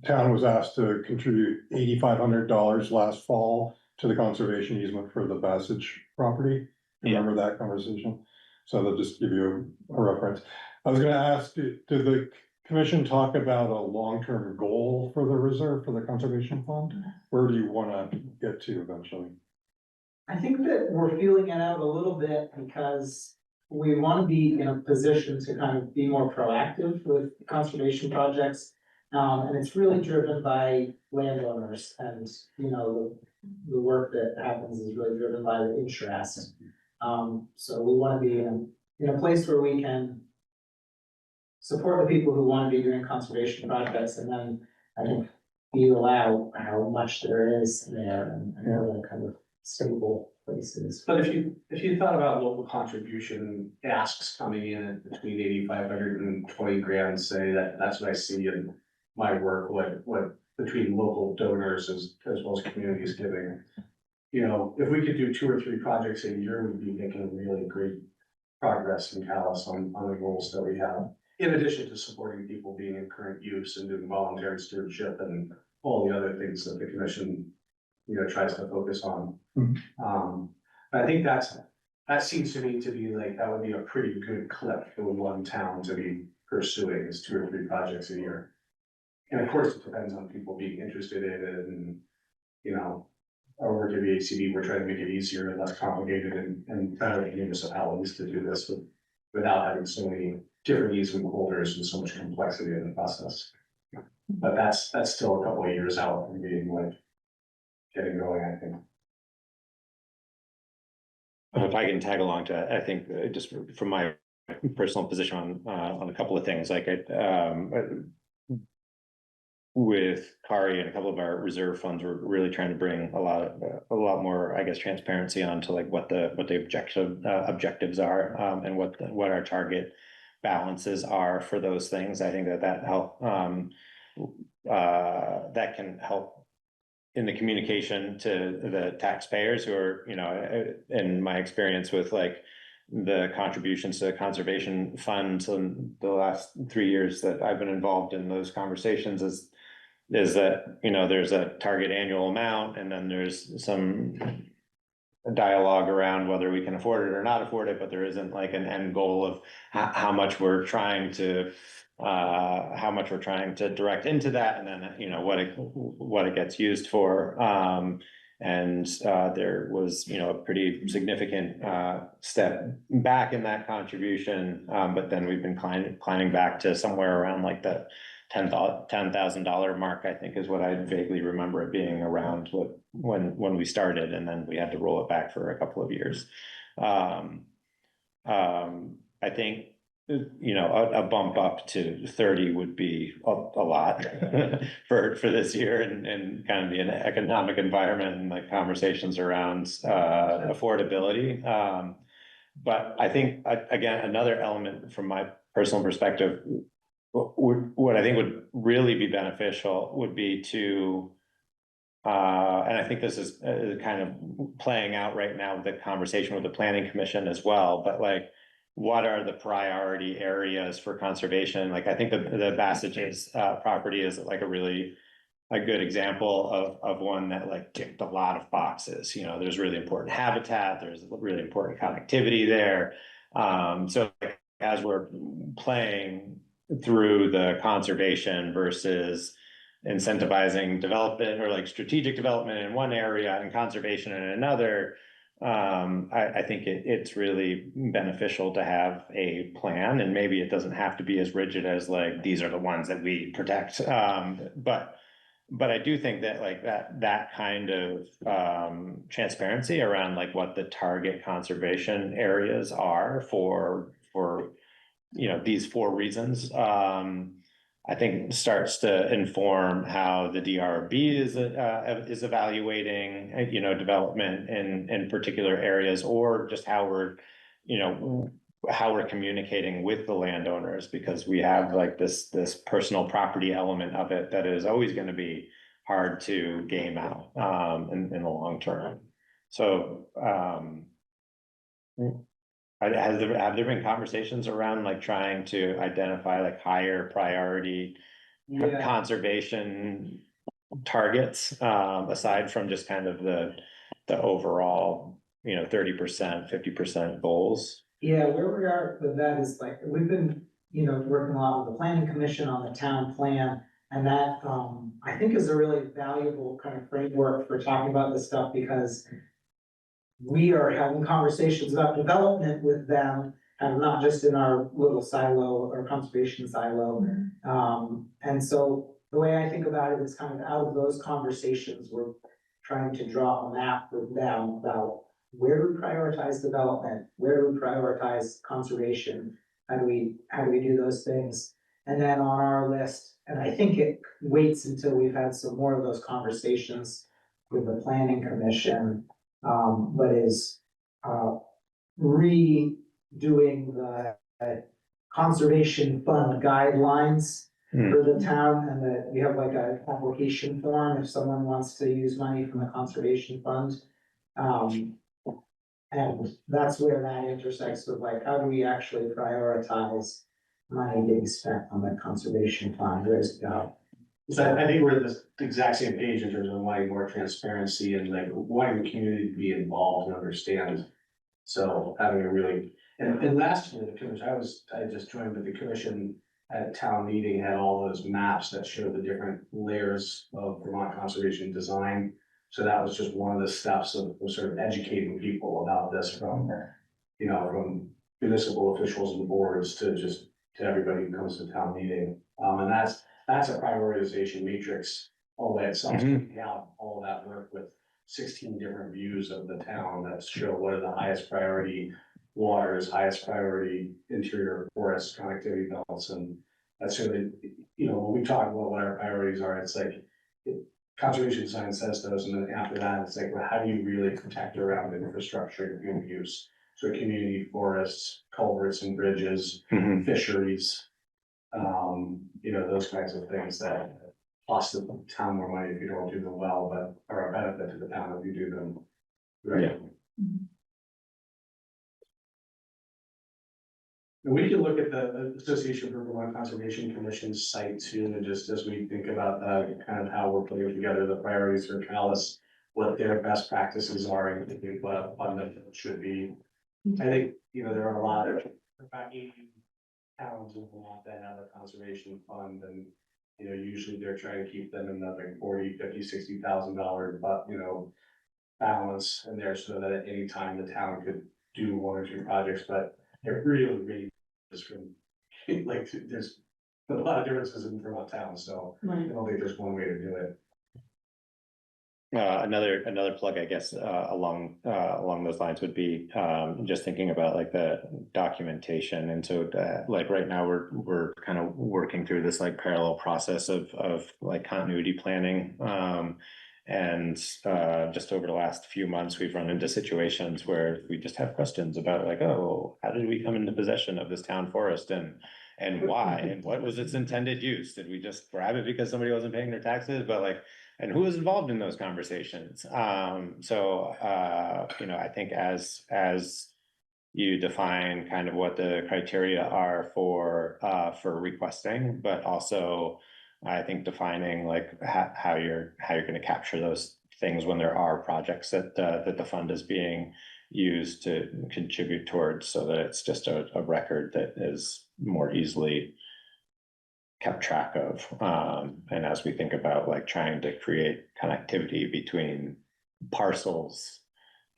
town was asked to contribute $8,500 last fall to the conservation easement for the Passage property. Remember that conversation? So they'll just give you a reference. I was gonna ask, did the commission talk about a long-term goal for the reserve for the conservation fund? Where do you wanna get to eventually? I think that we're feeling it out a little bit because we want to be in a position to kind of be more proactive with conservation projects. And it's really driven by landowners and, the work that happens is really driven by the interest. So we want to be in a place where we can support the people who want to be doing conservation projects, and then I think feel out how much there is there and where the kind of stable places. But if you thought about local contribution asks coming in at between 8,500 and 20 grand, say that's what I see in my work, what between local donors as well as communities giving. If we could do 2 or 3 projects a year, we'd be making really great progress in Calais on the goals that we have. In addition to supporting people being in current use and doing voluntary stewardship and all the other things that the commission, tries to focus on. I think that seems to me to be like, that would be a pretty good clip for one town to be pursuing is 2 or 3 projects a year. And of course, it depends on people being interested in it and, our work at VHCB, we're trying to make it easier and less complicated and better for municipalities to do this without having so many different easement holders and so much complexity in the process. But that's still a couple of years out from being like getting going, I think. If I can tag along to, I think just from my personal position on a couple of things, like with Kari and a couple of our reserve funds, we're really trying to bring a lot more, I guess, transparency onto like what the objectives are, and what our target balances are for those things. I think that can help in the communication to the taxpayers who are, in my experience with like the contributions to the conservation funds in the last 3 years that I've been involved in those conversations is that, there's a target annual amount, and then there's some dialogue around whether we can afford it or not afford it, but there isn't like an end goal of how much we're trying to direct into that, and then what it gets used for. And there was a pretty significant step back in that contribution, but then we've been climbing back to somewhere around like the $10,000 mark, I think is what I vaguely remember it being around when we started, and then we had to roll it back for a couple of years. I think a bump up to 30 would be a lot for this year, and kind of the economic environment and like conversations around affordability. But I think again, another element from my personal perspective, what I think would really be beneficial would be to and I think this is kind of playing out right now with the conversation with the planning commission as well, but like, what are the priority areas for conservation? Like, I think the Bassages property is like a good example of one that like ticked a lot of boxes. You know, there's really important habitat, there's really important connectivity there. So like, as we're playing through the conservation versus incentivizing development or like strategic development in one area and conservation in another, I think it's really beneficial to have a plan, and maybe it doesn't have to be as rigid as like, these are the ones that we protect. But I do think that like that kind of transparency around like what the target conservation areas are for you know, these 4 reasons, I think starts to inform how the DRB is evaluating, you know, development in particular areas, or just how we're, you know, how we're communicating with the landowners, because we have like this personal property element of it that is always going to be hard to game out in the long term. So have there been conversations around like trying to identify like higher priority Yeah. conservation targets, aside from just kind of the overall, you know, 30%, 50% goals? Yeah, where we are with that is like, we've been, you know, working a lot with the planning commission on the town plan. And that, I think is a really valuable kind of framework for talking about this stuff, because we are having conversations about development with them, and not just in our little silo or conservation silo. And so the way I think about it is kind of out of those conversations, we're trying to draw a map with them about where do we prioritize development, where do we prioritize conservation, how do we do those things? And then on our list, and I think it waits until we've had some more of those conversations with the planning commission, but is redoing the conservation fund guidelines for the town, and that we have like a application form if someone wants to use money from the conservation fund. And that's where that intersects with like, how do we actually prioritize money being spent on the conservation fund, where's it go? So I think we're at the exact same page in terms of wanting more transparency and like wanting the community to be involved and understand. So having a really, and last year, the commission, I just joined with the commission at town meeting, had all those maps that showed the different layers of Vermont conservation design. So that was just one of the steps of sort of educating people about this from, you know, from municipal officials and boards to everybody who comes to town meeting. And that's a prioritization matrix all the way itself, out all of that work with 16 different views of the town that show what are the highest priority waters, highest priority interior forest connectivity belts. And that's really, you know, when we talk about what our priorities are, it's like conservation design says those, and then after that, it's like, well, how do you really protect around infrastructure and human use? So community forests, culverts and bridges, fisheries, you know, those kinds of things that cost the town more money if you don't do them well, but are a benefit to the town if you do them right. And we can look at the Association for Vermont Conservation Commission's site too, and just as we think about kind of how we're putting together the priorities for Calais, what their best practices are, and thinking what a fund should be. I think, you know, there are a lot of about 80 towns in Vermont that have a conservation fund, and you know, usually they're trying to keep them in the like $40,000, $50,000, $60,000, but you know, balance in there so that at any time the town could do 1 or 2 projects, but it really is from like there's a lot of differences in Vermont towns, so I don't think there's one way to do it. Another plug, I guess, along those lines would be just thinking about like the documentation. And so like right now we're kind of working through this like parallel process of like continuity planning. And just over the last few months, we've run into situations where we just have questions about like, oh, how did we come into possession of this town forest, and why, and what was its intended use? Did we just grab it because somebody wasn't paying their taxes? But like, and who is involved in those conversations. You know, I think as you define kind of what the criteria are for requesting, but also I think defining like how you're going to capture those things when there are projects that the fund is being used to contribute towards, so that it's just a record that is more easily kept track of. And as we think about like trying to create connectivity between parcels,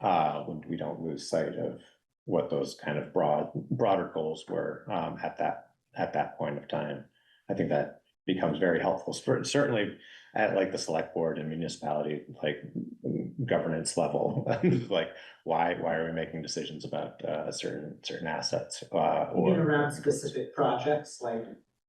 we don't lose sight of what those kind of broader goals were at that point of time. I think that becomes very helpful, certainly at like the select board and municipality, like governance level. Like, why are we making decisions about certain assets? Even around specific projects, like.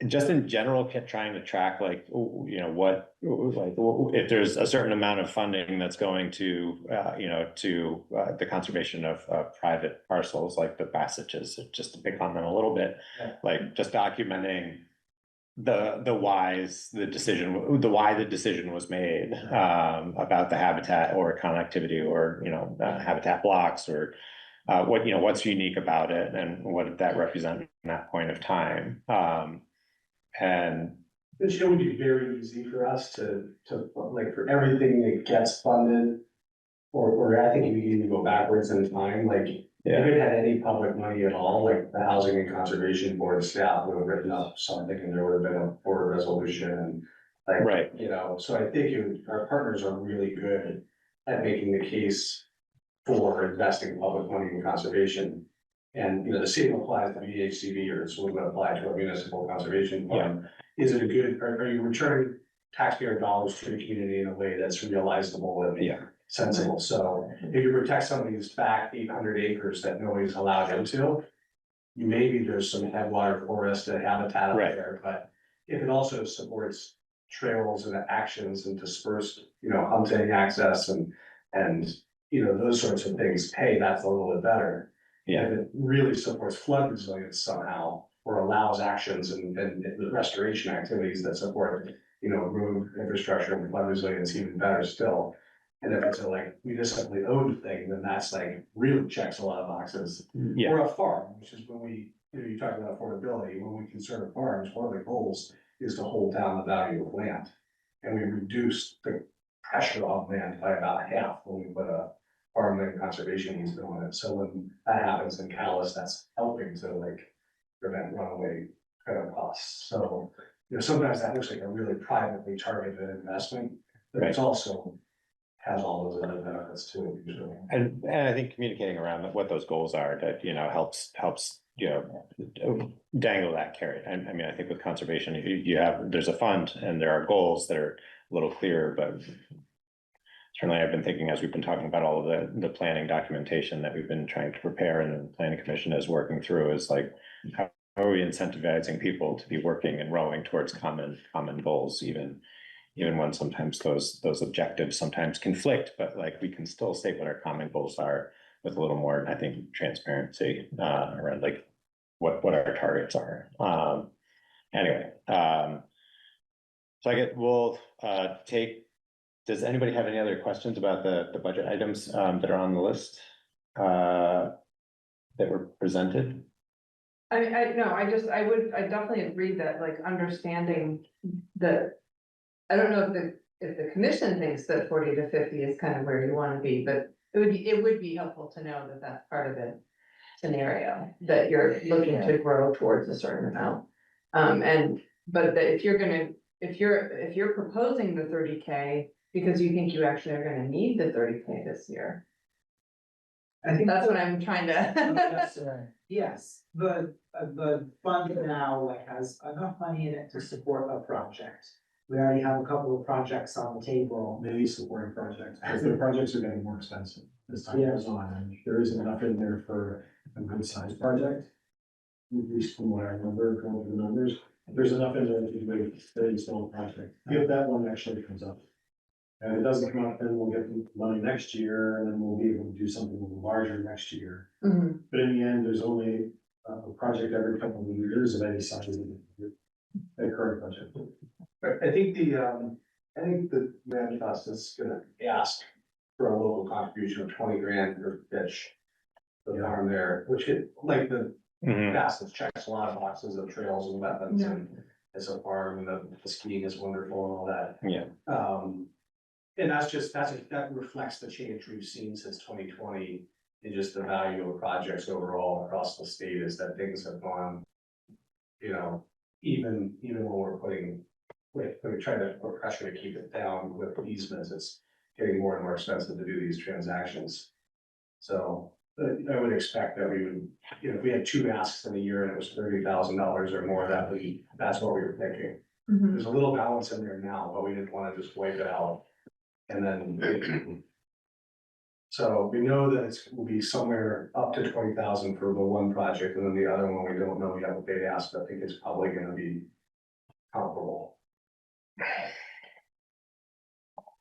Just in general, trying to track like, you know, what, like, if there's a certain amount of funding that's going to, you know, to the conservation of private parcels, like the Bassages, just to pick on them a little bit, like just documenting why the decision was made about the habitat or connectivity or, you know, habitat blocks or what, you know, what's unique about it and what did that represent in that point of time. And it would be very easy for us to like, for everything that gets funded, or I think you can even go backwards in time, like, if it had any public money at all, like the Housing and Conservation Board staff would have written up something and there would have been a board resolution and like, right. You know, so I think our partners are really good at making the case for investing public money in conservation. And, you know, the same applies to VHCV, or it's would apply to a municipal conservation fund. Is it a good, are you returning taxpayer dollars to the community in a way that's realizable and sensible? So if you protect somebody's back 800 acres that nobody's allowed into, maybe there's some headwater forest and habitat out there, but if it also supports trails and actions and dispersed, you know, hunting access and, you know, those sorts of things, hey, that's a little bit better. If it really supports flood resilience somehow, or allows actions and the restoration activities that support, you know, road infrastructure and flood resilience, even better still. And if it's a like municipally owned thing, then that's like really checks a lot of boxes. Or a farm, which is when we, you know, you talk about affordability, when we conserve farms, one of the goals is to hold down the value of land. And we reduce the pressure on land by about half when we put a farmland conservation easement on it. So when that happens in Calais, that's helping to like prevent runaway kind of costs. So, you know, sometimes that looks like a really privately targeted investment, but it's also has all those other benefits to it usually. And I think communicating around what those goals are, that, you know, helps, you know, dangle that carrot. I mean, I think with conservation, there's a fund and there are goals that are a little clearer, but certainly I've been thinking, as we've been talking about all of the planning documentation that we've been trying to prepare and the planning commission is working through, is like, how are we incentivizing people to be working and rowing towards common goals, even when sometimes those objectives sometimes conflict, but like we can still state what our common goals are with a little more, I think, transparency around like what our targets are. Anyway, so we'll take. Does anybody have any other questions about the budget items that are on the list that were presented? I definitely agree that like understanding that, I don't know if the commission thinks that 40 to 50 is kind of where you want to be, but it would be helpful to know that that's part of the scenario, that you're looking to grow towards a certain amount. But that if you're proposing the 30K because you think you actually are gonna need the 30K this year. I think That's what I'm trying to. Yes, the fund now like has enough money in it to support a project. We already have a couple of projects on the table. Maybe supporting projects, because the projects are getting more expensive as time goes on, and there isn't enough in there for a good sized project. At least from what I remember, going over the numbers, there's enough in there to do a very small project, if that one actually comes up. And if it doesn't come up, then we'll get money next year, and then we'll be able to do something a little larger next year. Mhm. But in the end, there's only a project every couple of years of any size in the current budget. I think I think the land trust is gonna ask for a local contribution of 20 grand for fish. The farm there, which it, like the Mhm. Bassett checks a lot of boxes of trails and wetlands and it's a farm and the skiing is wonderful and all that. Yeah. And that reflects the change we've seen since 2020 and just the value of projects overall across the state is that things have gone, you know, even when we're we're trying to put pressure to keep it down with easements, it's getting more and more expensive to do these transactions. So I would expect that we would, you know, if we had 2 asks in a year and it was $30,000 or more, that's what we were thinking. Mhm. There's a little balance in there now, but we didn't want to just wipe it out. And then. So we know that will be somewhere up to 20,000 for the one project, and then the other one, we don't know yet what they asked, but I think it's probably gonna be comparable.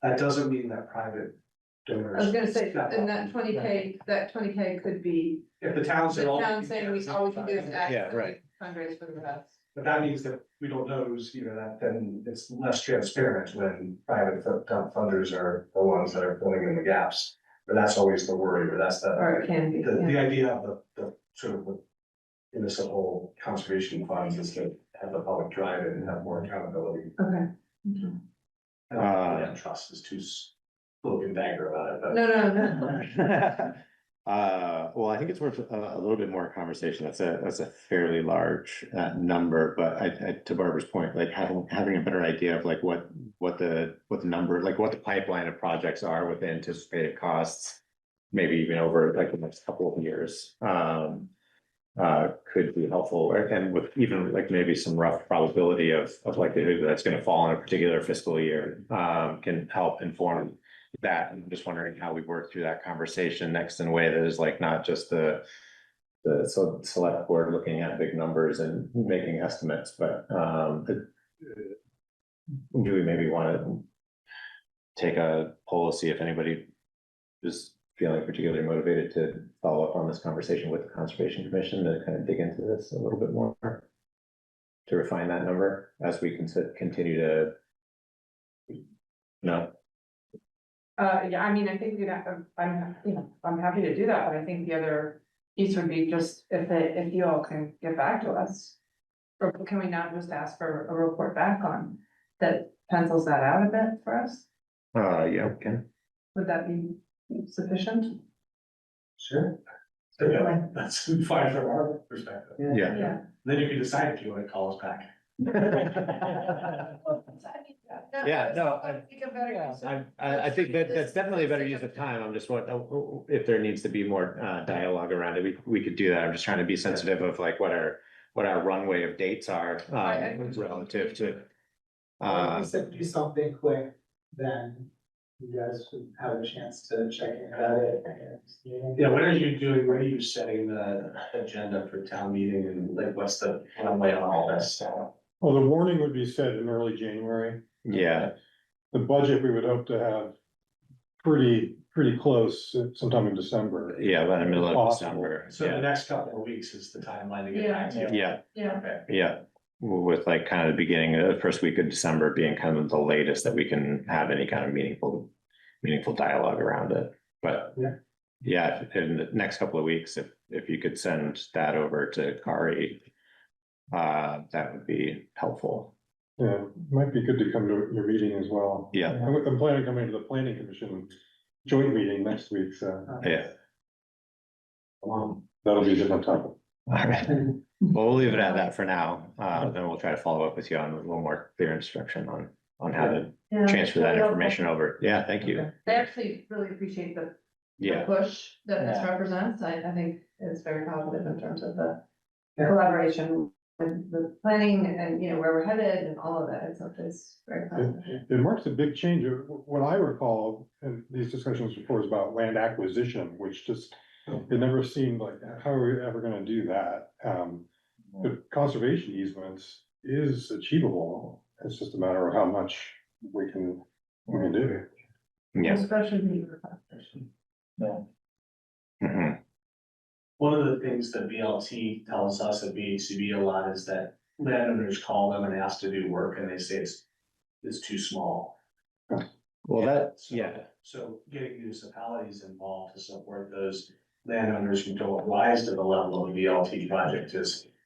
That doesn't mean that private donors. I was gonna say, step and up. that 20K could be, If the town the said all. town saying all we can do is Yeah, right. fundraise for the rest. But that means that we don't know who's, you know, that then it's less transparent when private funders are the ones that are filling in the gaps. But that's always the worry, or that's Or it can be, the idea of the sort of the municipal conservation funds is to have the public drive it and have more accountability. okay. And that trust is too cloak and dagger about it, but. No. Well, I think it's worth a little bit more conversation. That's a fairly large number, but to Barbara's point, like having a better idea of like what the number, like what the pipeline of projects are with the anticipated costs, maybe even over like the next couple of years, could be helpful, and with even like maybe some rough probability of likelihood that's going to fall in a particular fiscal year, can help inform that. I'm just wondering how we work through that conversation next in a way that is like not just the select board looking at big numbers and making estimates, but do we maybe want to take a poll to see if anybody is feeling particularly motivated to follow up on this conversation with the Conservation Commission to kind of dig into this a little bit more, to refine that number as we continue to. No. Yeah, I mean, I think I'm happy to do that, but I think the other piece would be just if you all can get back to us. Or can we not just ask for a report back on that pencils that out a bit for us? Yeah, okay. Would that be sufficient? Sure. So, yeah, that's fine from our perspective. Yeah. Yeah. Then you can decide if you want to call us back. Yeah, no, I think that's definitely a better use of time. I'm just if there needs to be more dialogue around it, we could do that. I'm just trying to be sensitive of like what our runway of dates are relative to. If we said do something quick, then you guys would have a chance to check in about it. Yeah, when are you setting the agenda for town meeting and like, what's the runway on all this? Well, the warning would be set in early January. Yeah, The budget, we would hope to have pretty close sometime in December. yeah, by the middle of Possible. December. So the next couple of weeks is the timeline to get back to you. Yeah, Yeah. Okay. yeah. With like kind of the beginning of the first week of December being kind of the latest that we can have any kind of meaningful dialogue around it. But yeah, in the next couple of weeks, if you could send that over to Kari, that would be helpful. Yeah, might be good to come to your meeting as well. Yeah, I'm planning on coming to the planning commission joint meeting next week, so yeah. that'll be a different topic. All right. Well, we'll leave it at that for now. Then we'll try to follow up with you on a little more clear instruction on how to transfer that information over. Yeah, thank you. I actually really appreciate the Yeah, push that this represents. I think it's very positive in terms of the collaboration with the planning and, where we're headed and all of that. It's very positive. It marks a big change. What I recall in these discussions before is about land acquisition, which just, it never seemed like, how are we ever gonna do that? But conservation easements is achievable. It's just a matter of how much we can do. yeah. Especially the conservation. Mhm. One of the things that BLT tells us at BHCB a lot is that landowners call them and ask to do work and they say it's too small. Well, that, So- yeah, So getting municipalities involved to support those landowners who don't rise to the level of a VLT project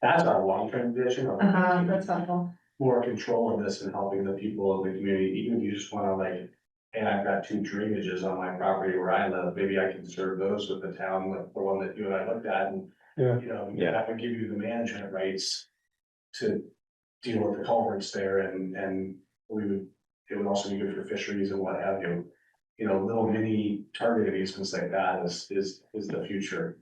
that's our long-term vision. of That's helpful. more control of this and helping the people in the community, even if you just wanna like, hey, I've got 2 drainages on my property where I live, maybe I can serve those with the town, like the one that you and I looked at, and Yeah. you know, Yeah. that would give you the management rights to deal with the culverts there, and it would also be good for fisheries and what have you. You know, little mini targeted easements like that is the future,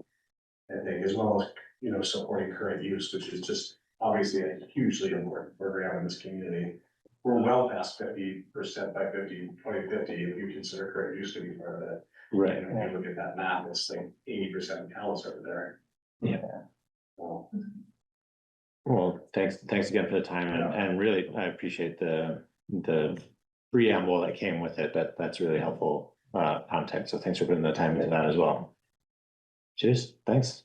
I think, as well as, you know, supporting current use, which is just obviously a hugely important program in this community. We're well past 50% by 2050, if you consider current use to be part of it. right. And when you look at that map, it's like 80% of Calais over there. Yeah. Well, Well, thanks again for the time and really, I appreciate the preamble that came with it. That's really helpful context. So thanks for putting the time into that as well. Cheers, thanks.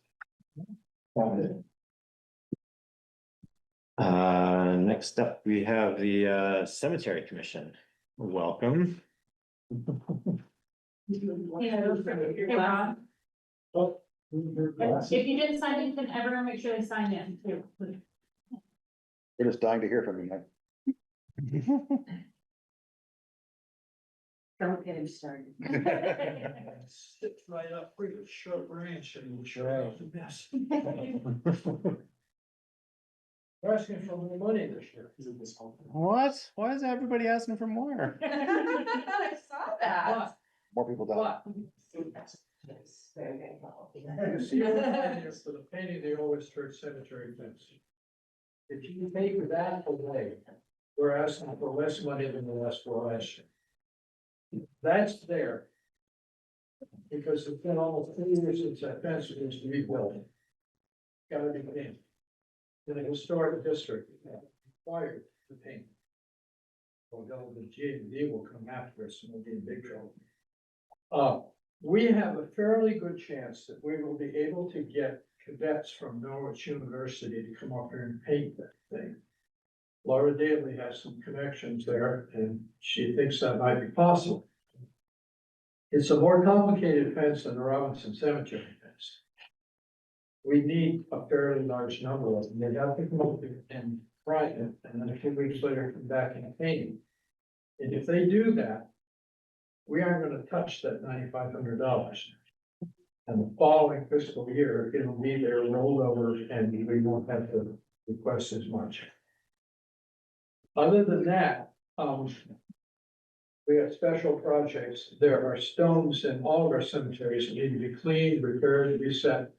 Next up, we have the Cemetery Commission. Welcome. If you didn't sign in, can everyone make sure they sign in too? We're just dying to hear from you, Mike. Don't get him started. Sit right up for your short branch and we'll show you the best. We're asking for more money this year. What? Why is everybody asking for more? I saw that. More people die. You see, for the painting the Old Church Cemetery fence. If you take that away, we're asking for less money than the last year. That's there. Because it's been almost 3 years since that fence was rebuilt. Gotta be painted. In a historic district, required to paint. Well, the G&D will come after us and we'll be in big trouble. We have a fairly good chance that we will be able to get cadets from Norwich University to come up here and paint that thing. Laura Daly has some connections there and she thinks that might be possible. It's a more complicated fence than the Robinson Cemetery fence. We need a fairly large number of them. They have to come up and try it, and then a few weeks later come back and paint. And if they do that, we aren't gonna touch that $9,500. And the following fiscal year, it'll be there rolled over and we won't have to request as much. Other than that, we have special projects. There are stones in all of our cemeteries that need to be cleaned, repaired, reset.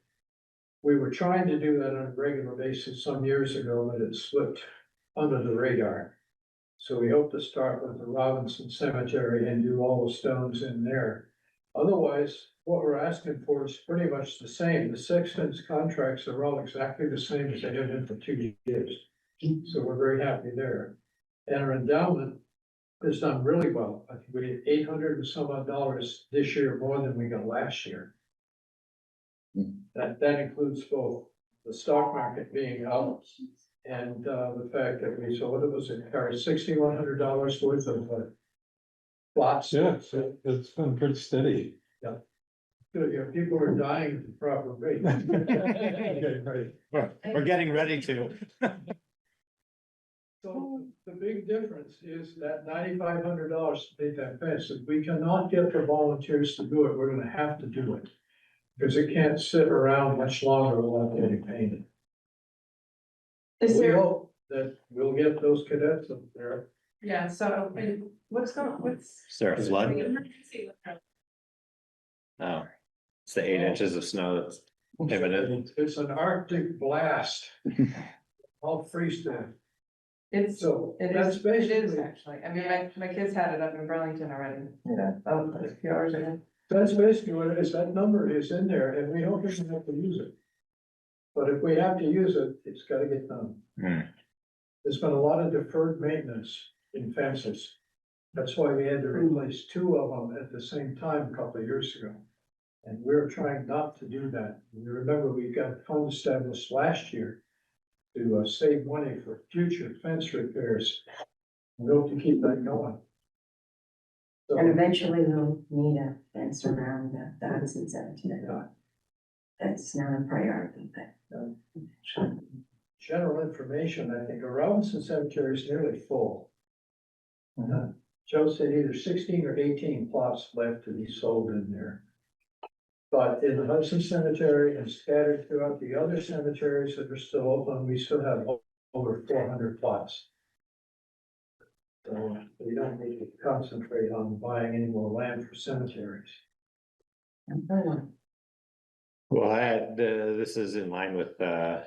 We were trying to do that on a regular basis some years ago, but it slipped under the radar. So we hope to start with the Robinson Cemetery and do all the stones in there. Otherwise, what we're asking for is pretty much the same. The sexton's contracts are all exactly the same as they have been for 2 years. So we're very happy there. And our endowment has done really well. I think we did $800 and some odd dollars this year, more than we got last year. That includes both the stock market being up and the fact that we sold, it was $6,100 worth of plots. Yeah, it's been pretty steady. People are dying at the proper rate. Okay, right. We're getting ready to. So the big difference is that $9,500 to paint that fence. If we cannot get the volunteers to do it, we're gonna have to do it. Because it can't sit around much longer without getting painted. Is We there, hope that we'll get those cadets up there. yeah, so what's Is there a flood? Emergency. Oh, it's the 8 inches of snow that's imminent. It's an Arctic blast. All freestyle. it's, So it that's is, it is basically, actually. I mean, my kids had it up in Burlington already. Yeah. A few hours ago. that's basically what it is. That number is in there and we hope we don't have to use it. But if we have to use it, it's gotta get done. Hmm. There's been a lot of deferred maintenance in fences. That's why we had to replace 2 of them at the same time a couple of years ago. And we're trying not to do that. You remember, we got a fund established last year to save money for future fence repairs. We hope to keep that going. And eventually we'll need a fence around the Hudson Cemetery. That's not a priority, but. General information, I think, Robinson Cemetery is nearly full. Joe said either 16 or 18 plots left to be sold in there. But in the Hudson Cemetery and scattered throughout the other cemeteries that are still open, we still have over 400 plots. So we don't need to concentrate on buying any more land for cemeteries. Well, this is in line with the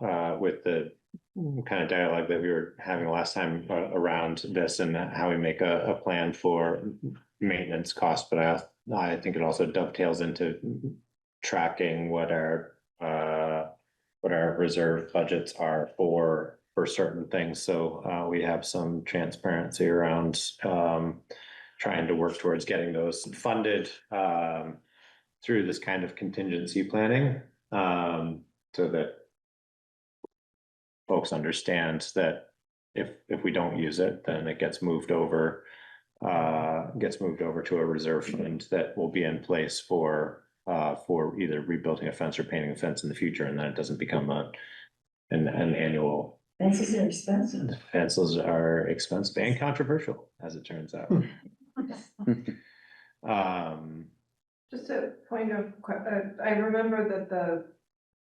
kind of dialogue that we were having last time around this and how we make a plan for maintenance costs, but I think it also dovetails into tracking what our reserve budgets are for certain things. So we have some transparency around trying to work towards getting those funded through this kind of contingency planning, so that folks understand that if we don't use it, then it gets moved over to a reserve fund that will be in place for either rebuilding a fence or painting a fence in the future, and then it doesn't become an annual. Fences are expensive. Fences are expensive and controversial, as it turns out. Just a point of, I remember that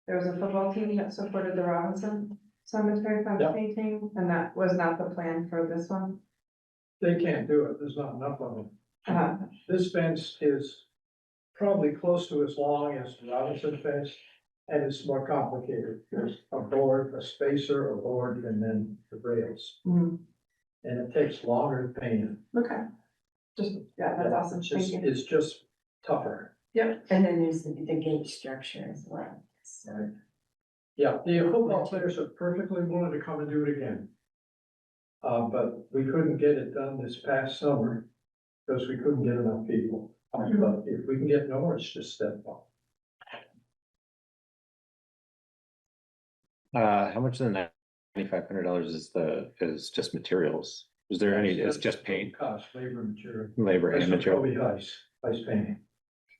there was a football team that supported the Robinson Cemetery fence painting, and that was not the plan for this one. They can't do it, there's not enough of them. Uh, This fence is probably close to as long as the Robinson fence, and it's more complicated. There's a board, a spacer, a board, and then the rails, mm, and it takes longer to paint it. okay. Just, yeah, that's awesome, It's thank just, you. it's just tougher. Yep, And then there's the gate structure as well. So, Yeah, the football players are perfectly willing to come and do it again. But we couldn't get it done this past summer because we couldn't get enough people. But if we can get more, it's just step up. How much of the $9,500 is just materials? Is there any, it's just paint, Cost, labor, material. labor and material? Probably ice painting.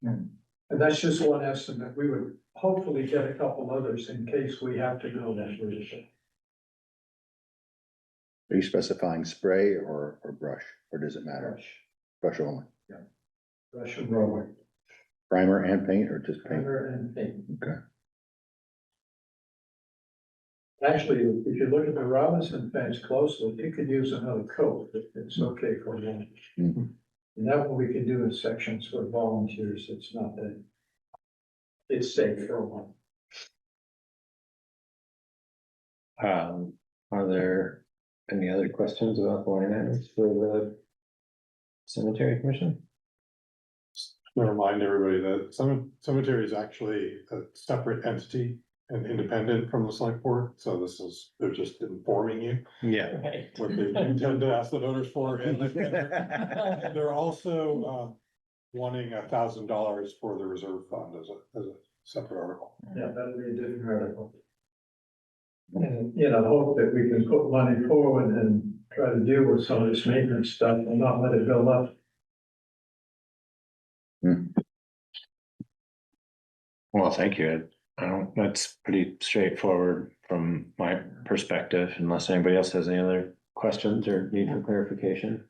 And that's just one estimate. We would hopefully get a couple others in case we have to go that route. Are you specifying spray or brush, or does it matter? Brush only, Russian roller, primer and paint, or just paint? primer and paint. Okay. Actually, if you look at the Robinson fence closely, it could use another coat. It's okay for one. Mhm. And that one we can do in sections for volunteers. It's not that. It's safe for one. Are there any other questions about the line items for the cemetery commission? To remind everybody that cemetery is actually a separate entity and independent from the select board, so they're just informing you Yeah. what they intend to ask the voters for, and they're also wanting $1,000 for the reserve fund as a separate article. Yeah, that'll be a different article. And, hope that we can put money forward and try to deal with some of this maintenance stuff and not let it build up. Well, thank you. That's pretty straightforward from my perspective, unless anybody else has any other questions or need for clarification.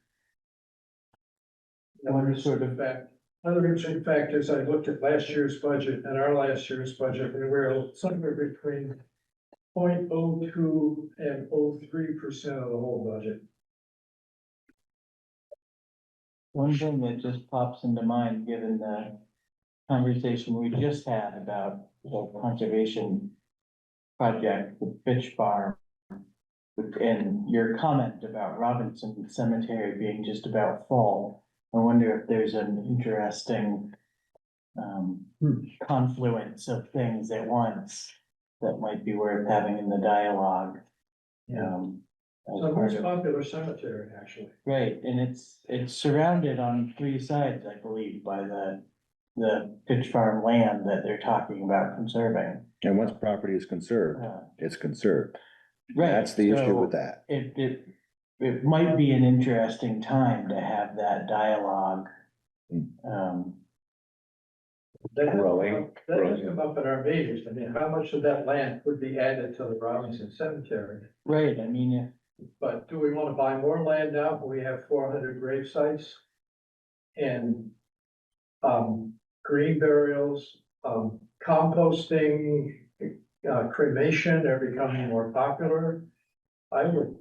Other interesting fact is I looked at last year's budget and our last year's budget, we were somewhere between 0.02 and 0.03% of the whole budget. One thing that just pops into mind, given the conversation we just had about the conservation project with Fitch Farm, and your comment about Robinson Cemetery being just about full, I wonder if there's an interesting confluence of things at once that might be worth having in the dialogue. It's as the part most of- popular cemetery, actually. Right, and it's surrounded on three sides, I believe, by the Pitch Farm land that they're talking about conserving. And once property is conserved, it's conserved. Right, That's the issue so with that. It it might be an interesting time to have that dialogue. That Growing. has come up at our meetings. I mean, how much of that land would be added to the Robinson Cemetery? Right, I mean, But do we want to buy more land now? We have 400 grave sites. And, green burials, composting, cremation, they're becoming more popular. I would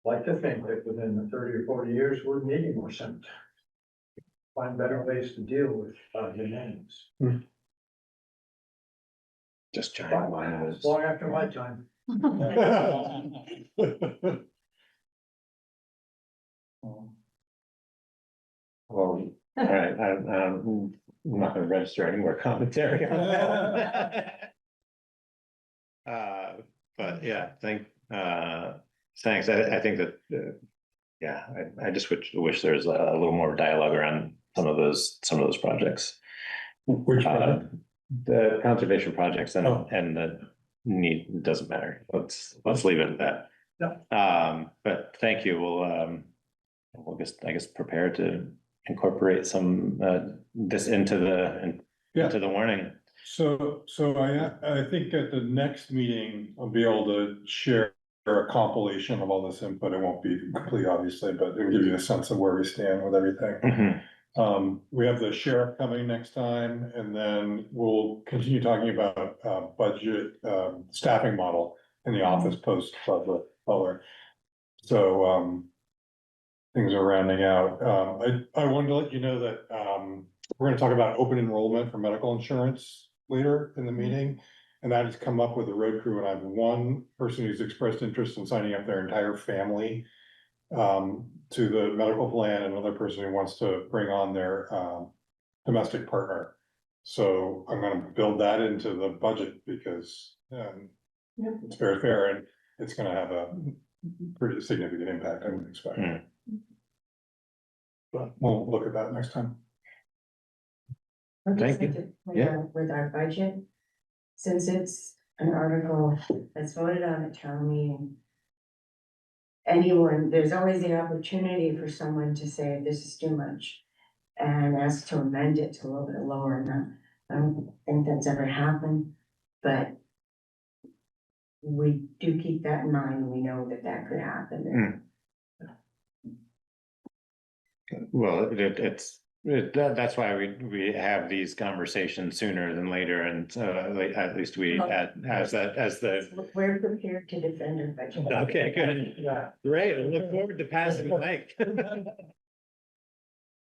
like to think that within 30 or 40 years, we're needing more cemetery. Find better ways to deal with, the names. Just giant monuments. Long after my time. Well, all right, I'm not gonna register any more commentary on that. But yeah, thanks, I think that, yeah, I just wish there was a little more dialogue around some of those projects. Which project? The conservation projects Oh. and the need, doesn't matter, let's leave it at that. But thank you, we'll I guess prepare to incorporate some, this into the warning. So I think at the next meeting, I'll be able to share a compilation of all this input. It won't be complete, obviously, but it'll give you a sense of where we stand with everything. Mhm. We have the sheriff coming next time, and then we'll continue talking about, budget, staffing model in the office post budget color. So, things are rounding out. I wanted to let you know that, we're gonna talk about open enrollment for medical insurance later in the meeting. And that has come up with the road crew, and I have one person who's expressed interest in signing up their entire family to the medical plan, and another person who wants to bring on their domestic partner. So I'm gonna build that into the budget because it's very fair, and it's gonna have a pretty significant impact, I would expect. But we'll look at that next time. Thank you. With our budget, since it's an article that's voted on at town meeting. There's always the opportunity for someone to say, this is too much, and ask to amend it to a little bit lower amount. I don't think that's ever happened, but we do keep that in mind, we know that that could happen. Well, that's why we have these conversations sooner than later, and at least we as the. We're prepared to defend our budget. Okay, good. Yeah. Great, I look forward to passing the mic.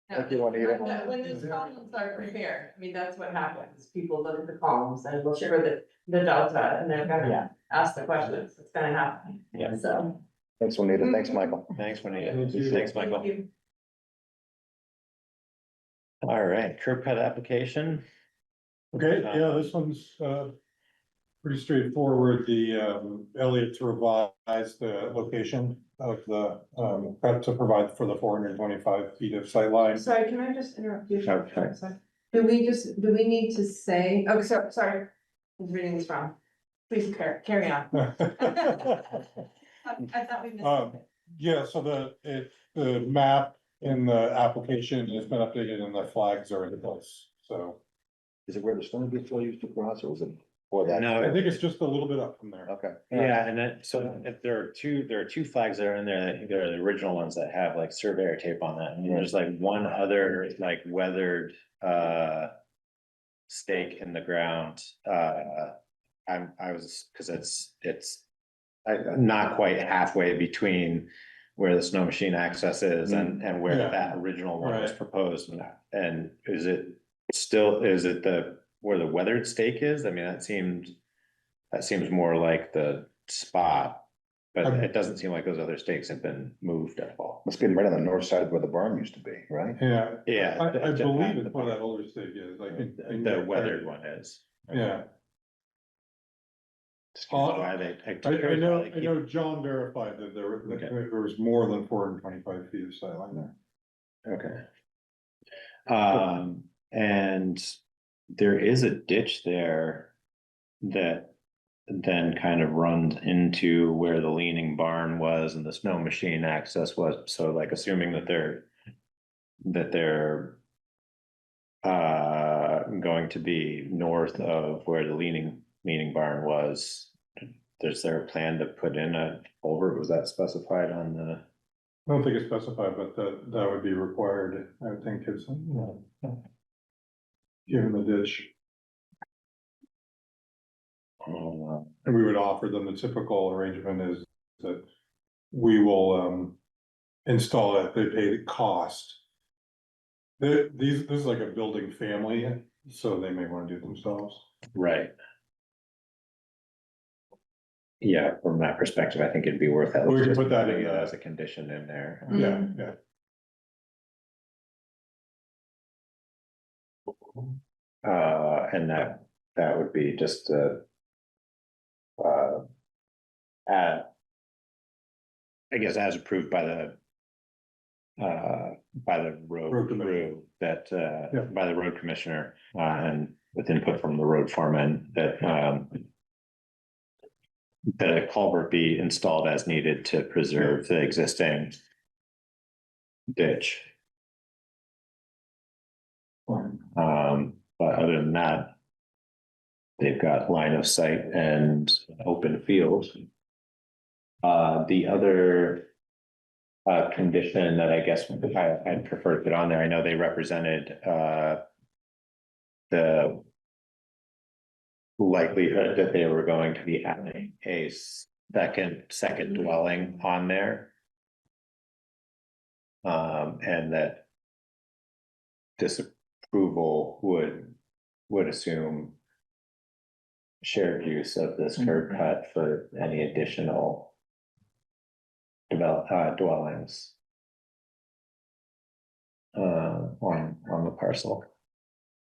Thank you, Juanita. When these columns are prepared, I mean, that's what happens, people look at the columns and look for the delta, and they're gonna ask the questions, it's gonna happen. Yeah. So. Thanks, Juanita. Thanks, Michael. Thanks, Juanita. Thank you. Thanks, Michael. Thank you. All right, curb cut application. Okay, yeah, this one's pretty straightforward. The Elliott to revise the location of the cut to provide for the 425 feet of sightline. Sorry, can I just interrupt you? Oh, sorry. Do we need to say, oh, sorry, I was reading this wrong. Please carry on. I thought we missed something. Yeah, so the map in the application has been updated and the flags are in place, so. Is it where the stone before used to cross, or was it? Or that? No, I think it's just a little bit up from there. Okay. Yeah, and then, so if there are two flags that are in there, I think they're the original ones that have like surveyor tape on that, and there's like one other like weathered stake in the ground. Cause it's not quite halfway between where the snow machine access is and where Yeah. that original one was Right. proposed, and is it where the weathered stake is? I mean, that seems more like the spot, but it doesn't seem like those other stakes have been moved at all. Must be right on the north side of where the barn used to be, right? Yeah, Yeah. I believe it's where that older stake is, I think. The weathered one is. Yeah. Why they. I know John verified that there was more than 425 feet of sightline there. Okay. And there is a ditch there that then kind of runs into where the leaning barn was and the snow machine access was. So like assuming that they're going to be north of where the leaning barn was. Is there a plan to put in a culvert? Was that specified on the? I don't think it's specified, but that would be required, I think it's. Given the ditch, and we would offer them the typical arrangement is that we will install it, they pay the cost. This is like a building family, so they may want to do it themselves. Right. Yeah, from that perspective, I think it'd be worth it. We can put that in as a condition in there. Yeah. And that would be just I guess as approved by the road crew that by the road commissioner and with input from the road foreman that a culvert be installed as needed to preserve the existing ditch. But other than that, they've got line of sight and open field. The other condition that I guess I'd prefer to put on there, I know they represented the likelihood that they were going to be adding a second dwelling on there. And that disapproval would assume shared use of this curb cut for any additional dwellings on the parcel.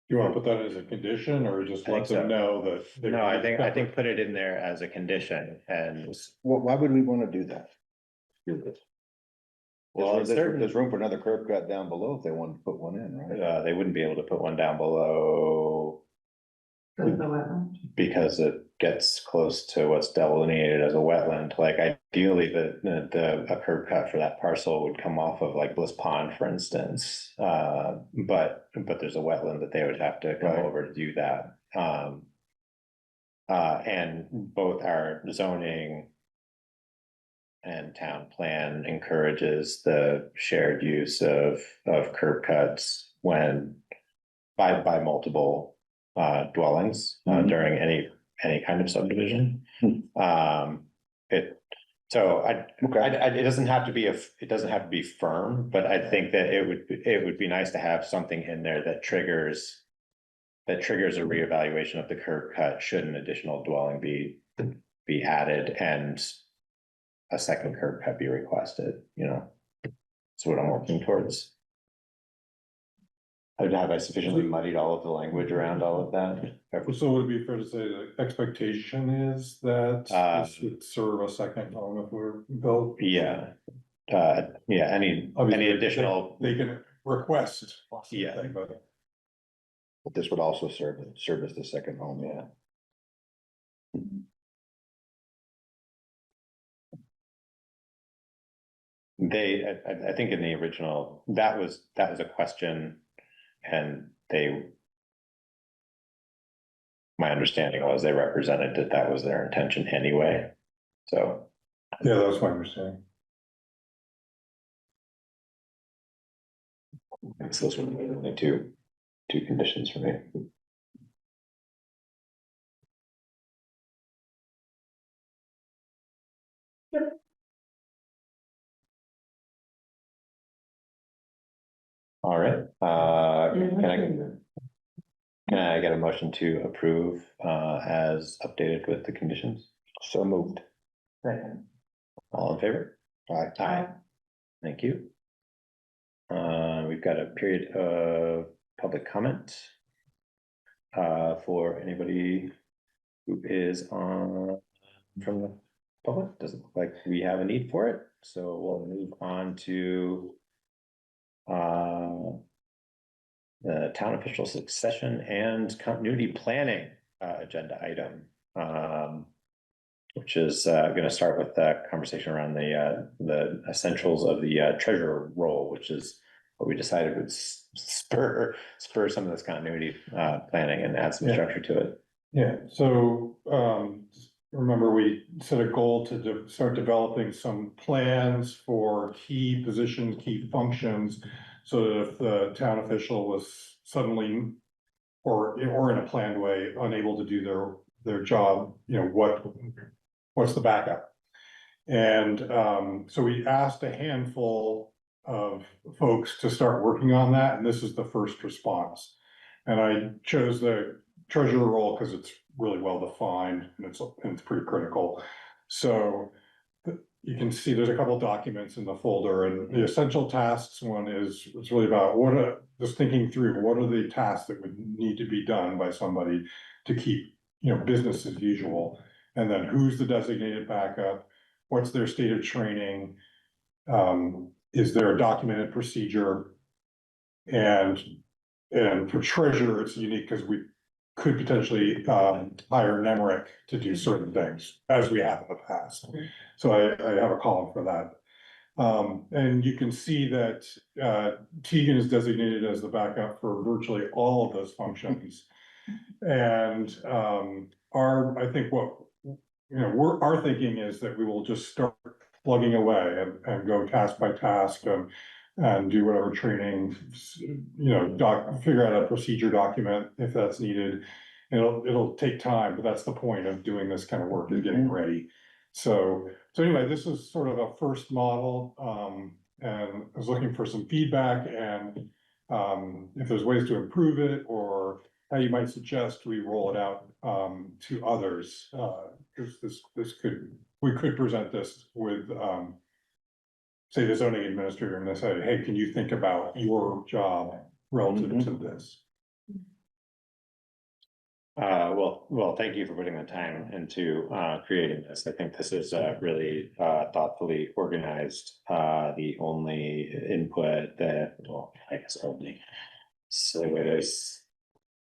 You want to put that as a condition or just let them know that? No, I think put it in there as a condition and. Why would we want to do that? Well, there's room for another curb cut down below if they wanted to put one in, right? They wouldn't be able to put one down below. Because it gets close to what's delineated as a wetland, like ideally a curb cut for that parcel would come off of like Bliss Pond, for instance. But there's a wetland that they would have to come over to do that. And both our zoning and town plan encourages the shared use of during any kind of subdivision. It doesn't have to be firm, but I think that it would be nice to have something in there that triggers a reevaluation of the curb cut should an additional dwelling be added and a second curb cut be requested, That's what I'm working towards. Have I sufficiently muddied all of the language around all of that? So would it be fair to say the expectation is that this would serve a second home if we're built? Yeah. Any additional. They can request. Yeah. But this would also serve as the second home, yeah. I think in the original, that was a question. And my understanding was they represented that was their intention anyway, so. Yeah, that was my understanding. So those would be the only two conditions for me. All right, can I get a motion to approve as updated with the conditions? So moved. Second. All in favor? Aye. Thank you. We've got a period of public comment for anybody who is on from the public. Doesn't look like we have a need for it, so we'll move on to the town official succession and continuity planning agenda item. which is going to start with the conversation around the essentials of the treasurer role, which is what we decided would spur some of this continuity planning and add some Yeah. structure to it. Yeah, so, remember, we set a goal to start developing some plans for key positions, key functions. So that if the town official was suddenly, or in a planned way, unable to do their job, you know, what's the backup? And, so we asked a handful of folks to start working on that, and this is the first response. And I chose the treasurer role because it's really well defined and it's pretty critical. So you can see there's a couple of documents in the folder, and the essential tasks one is, it's really about just thinking through what are the tasks that would need to be done by somebody to keep, you know, business as usual. And then who's the designated backup? What's their state of training? Is there a documented procedure? And for treasurer, it's unique because we could potentially hire Nemrick to do certain things, as we have in the past. So I have a column for that. And you can see that Tegan is designated as the backup for virtually all of those functions. And I think what, you know, our thinking is that we will just start plugging away and go task by task and do whatever training, you know, figure out a procedure document if that's needed. It'll take time, but that's the point of doing this kind of work, is getting ready. So anyway, this is sort of a first model, and I was looking for some feedback, and if there's ways to improve it, or how you might suggest we roll it out to others, because we could present this with say the zoning administrator, and they say, hey, can you think about your job relative to this? Well, thank you for putting the time into creating this. I think this is really thoughtfully organized. The only input that, well, I guess only, so the way to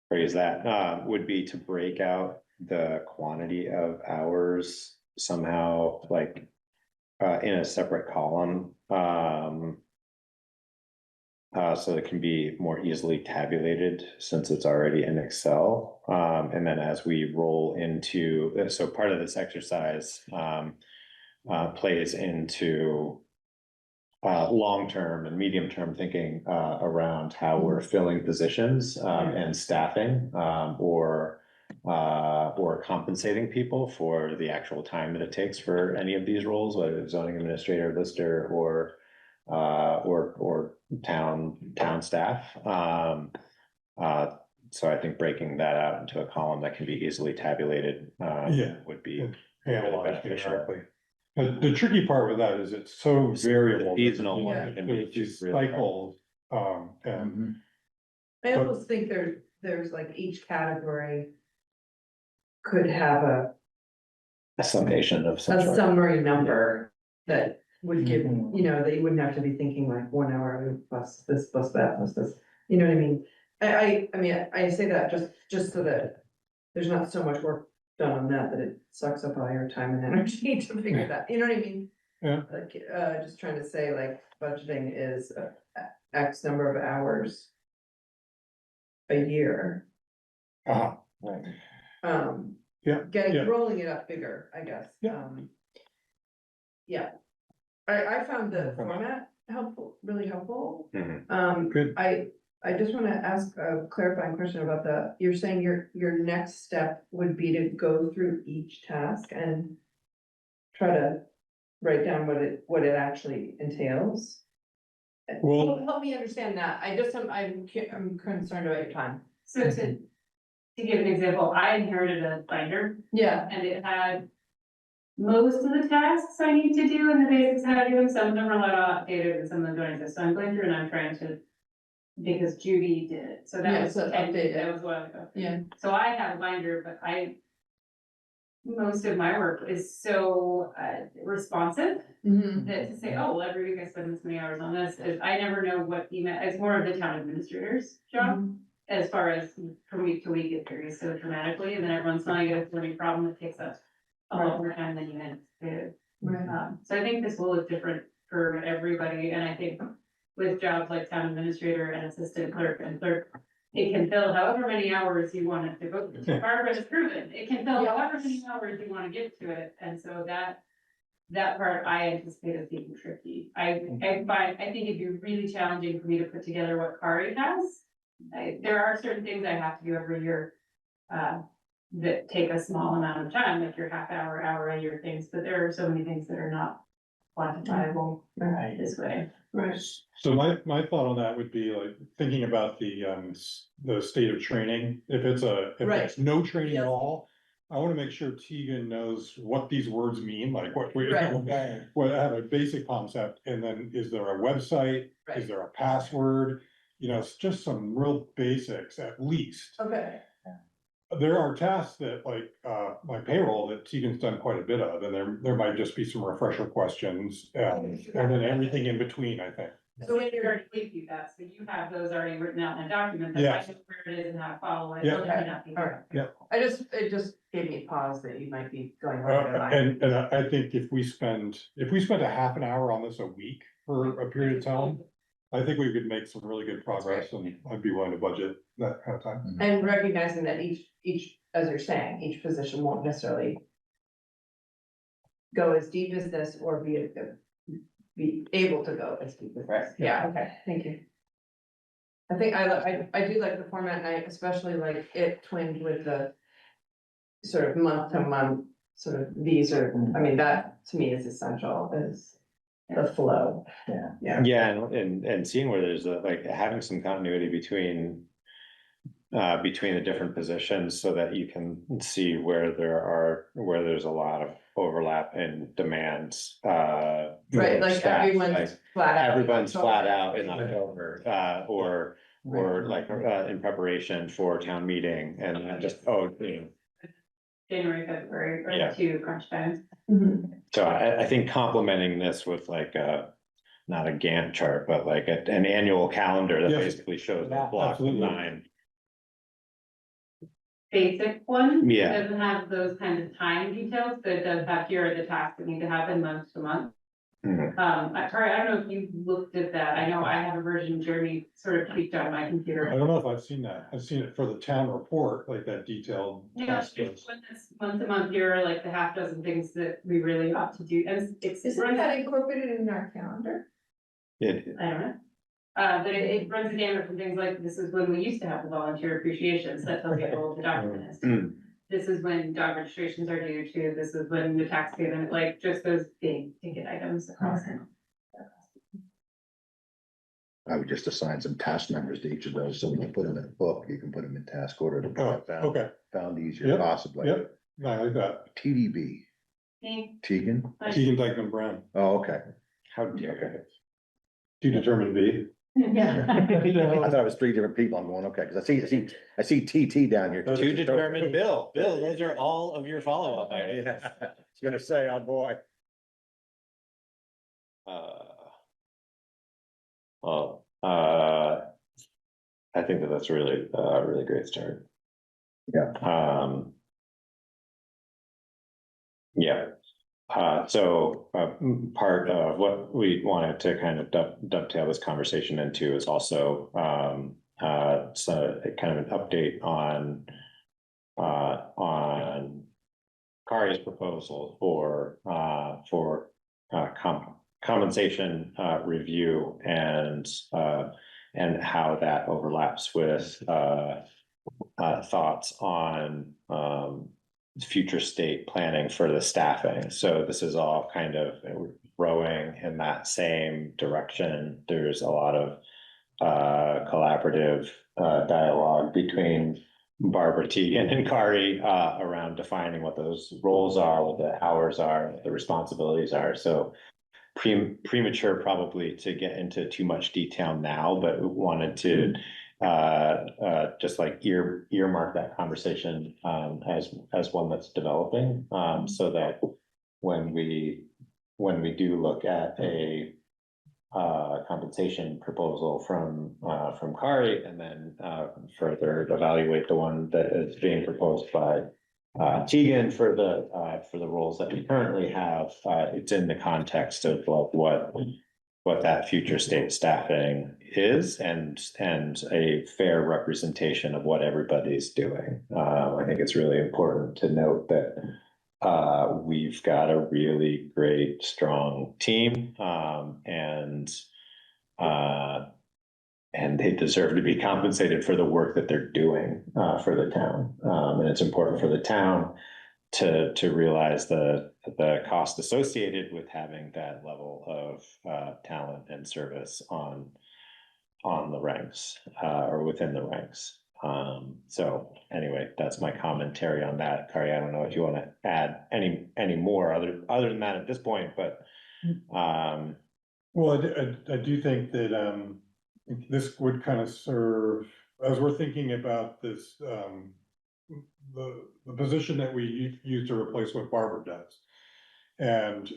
phrase that would be to break out the quantity of hours somehow, like in a separate column. So it can be more easily tabulated since it's already in Excel. And then as we roll into, so part of this exercise plays into long-term and medium-term thinking around how we're filling positions and staffing or compensating people for the actual time that it takes for any of these roles, whether it's zoning administrator, lister, or town staff. So I think breaking that out into a column that can be easily tabulated would be really beneficial. The tricky part with that is it's so variable. The seasonal one There's can be these really hard. cycles, and I almost think there's like each category could have a summation of some sort. summary number that would give, you know, that you wouldn't have to be thinking like 1 hour plus this, plus that, plus this, you know what I mean? I mean, I say that just so that there's not so much work done on that it sucks up all your time and energy to figure that, you know what I mean? Yeah. Like, just trying to say like budgeting is X number of hours a year. right. Yeah, yeah. Rolling it up bigger, I guess. Yeah. Yeah. I found the format helpful, really helpful. Good. I just wanna ask a clarifying question about you're saying your next step would be to go through each task and try to write down what it actually entails. Well- Help me understand that. I'm concerned about your time. So to give an example, I inherited a binder Yeah. and it had most of the tasks I need to do and the basics how to do them. Some of them are a lot outdated and some of them don't exist. So I'm going through and I'm trying to, because Judy did it. So that was updated. That was what I got. Yeah. So I have a binder, but most of my work is so responsive that to say, oh, well, every week I spend this many hours on this, I never know what email, it's more of the town administrator's job. As far as from week to week, it varies so dramatically, and then every once in a while you get a learning problem that takes up a lot more time than you anticipated. Right. So I think this will look different for everybody, and I think with jobs like town administrator and assistant clerk and clerk, it can fill however many hours you want it to go. Barbara has proven, it can fill however many hours you want to give to it, and so that part I anticipate as being tricky. I think it'd be really challenging for me to put together what Kari has. There are certain things I have to do every year, that take a small amount of time, like your hour a year things, but there are so many things that are not quantifiable this way. Right. So my thought on that would be like thinking about the state of training. If it's no training at all, I want to make sure Tegan knows what these words mean, like what we, Right. what have a basic concept, and then is there a website? Is there a password? It's just some real basics at least. Okay. There are tasks that like payroll that Tegan's done quite a bit of, and there might just be some refresher questions, and then everything in between, I think. So when you're already gave you that, so you have those already written out in a document, that I Yes. know where it is and how to follow it. Yeah. Those may not be there. It just gave me pause that you might be going over the line. And I think if we spend a half an hour on this a week for a period of time, I think we could make some really good progress, and I'd be willing to budget that kind of time. And recognizing that each, as you're saying, each position won't necessarily go as deep as this or be able to go as deep as this. Yeah, okay, thank you. I think I do like the format, and I especially like it twinned with the sort of month to month, sort of these are, I mean, that to me is essential, is the flow. Yeah, and seeing where there's like having some continuity between the different positions so that you can see where there's a lot of overlap in demands. Right, for like staff, everyone's like, flat out. everyone's flat out in October, or like in preparation for town meeting, and just, January, February, or Yeah. the two crunch times. So I think complementing this with like not a Gantt chart, but like an annual calendar that Yes. basically shows the block of Absolutely. time. Basic one. Yeah. It doesn't have those kinds of time details, but it does have here are the tasks that need to happen month to month. Mhm. Kari, I don't know if you looked at that. I know I have a version Jeremy sort of tweaked on my I computer. don't know if I've seen that. I've seen it for the town report, like that detailed. Yeah, task it's list. when it's month to month, here are like the half dozen things that we really ought to do, and it's. Isn't that incorporated in our calendar? I don't know. But it runs the gamut from things like, this is when we used to have the volunteer appreciations, that tells you how old the document is. Mm. This is when dog registrations are due to, this is when the tax payment, like just those big ticket items across. I would just assign some task numbers to each of those, so when you put them in a book, you can put them in task order to Oh, get found, okay, found easier Yep, possibly. yep. I like that. TDB, Tegan? Tegan Dykeman Brown, Oh, okay. How dare to determine B. Yeah. I thought it was three different people. I'm going, okay, because I see TT down here. To determine Bill, those are all of your follow-up items. Yeah, I was gonna say, oh boy. I think that's really, really great start. Yeah. Yeah, so part of what we wanted to kind of dovetail this conversation into is also so kind of an update on Kari's proposal for compensation review and how that overlaps with thoughts on future state planning for the staffing. So this is all kind of rowing in that same direction. There's a lot of collaborative dialogue between Barbara Teagan and Kari around defining what those roles are, what the hours are, what the responsibilities are. So premature probably to get into too much detail now, but wanted to just like earmark that conversation as one that's developing, so that when we do look at a compensation proposal from Kari, and then further evaluate the one that is being proposed by Tegan for the roles that we currently have. It's in the context of what that future state staffing is and a fair representation of what everybody's doing. I think it's really important to note that we've got a really great, strong team, and they deserve to be compensated for the work that they're doing for the town. And it's important for the town to realize the cost associated with having that level of talent and service on the ranks or within the ranks. So anyway, that's my commentary on that. Kari, I don't know if you want to add any more other than that at this point, but Well, I do think that, this would kind of serve, as we're thinking about this, the position that we use to replace what Barbara does. And,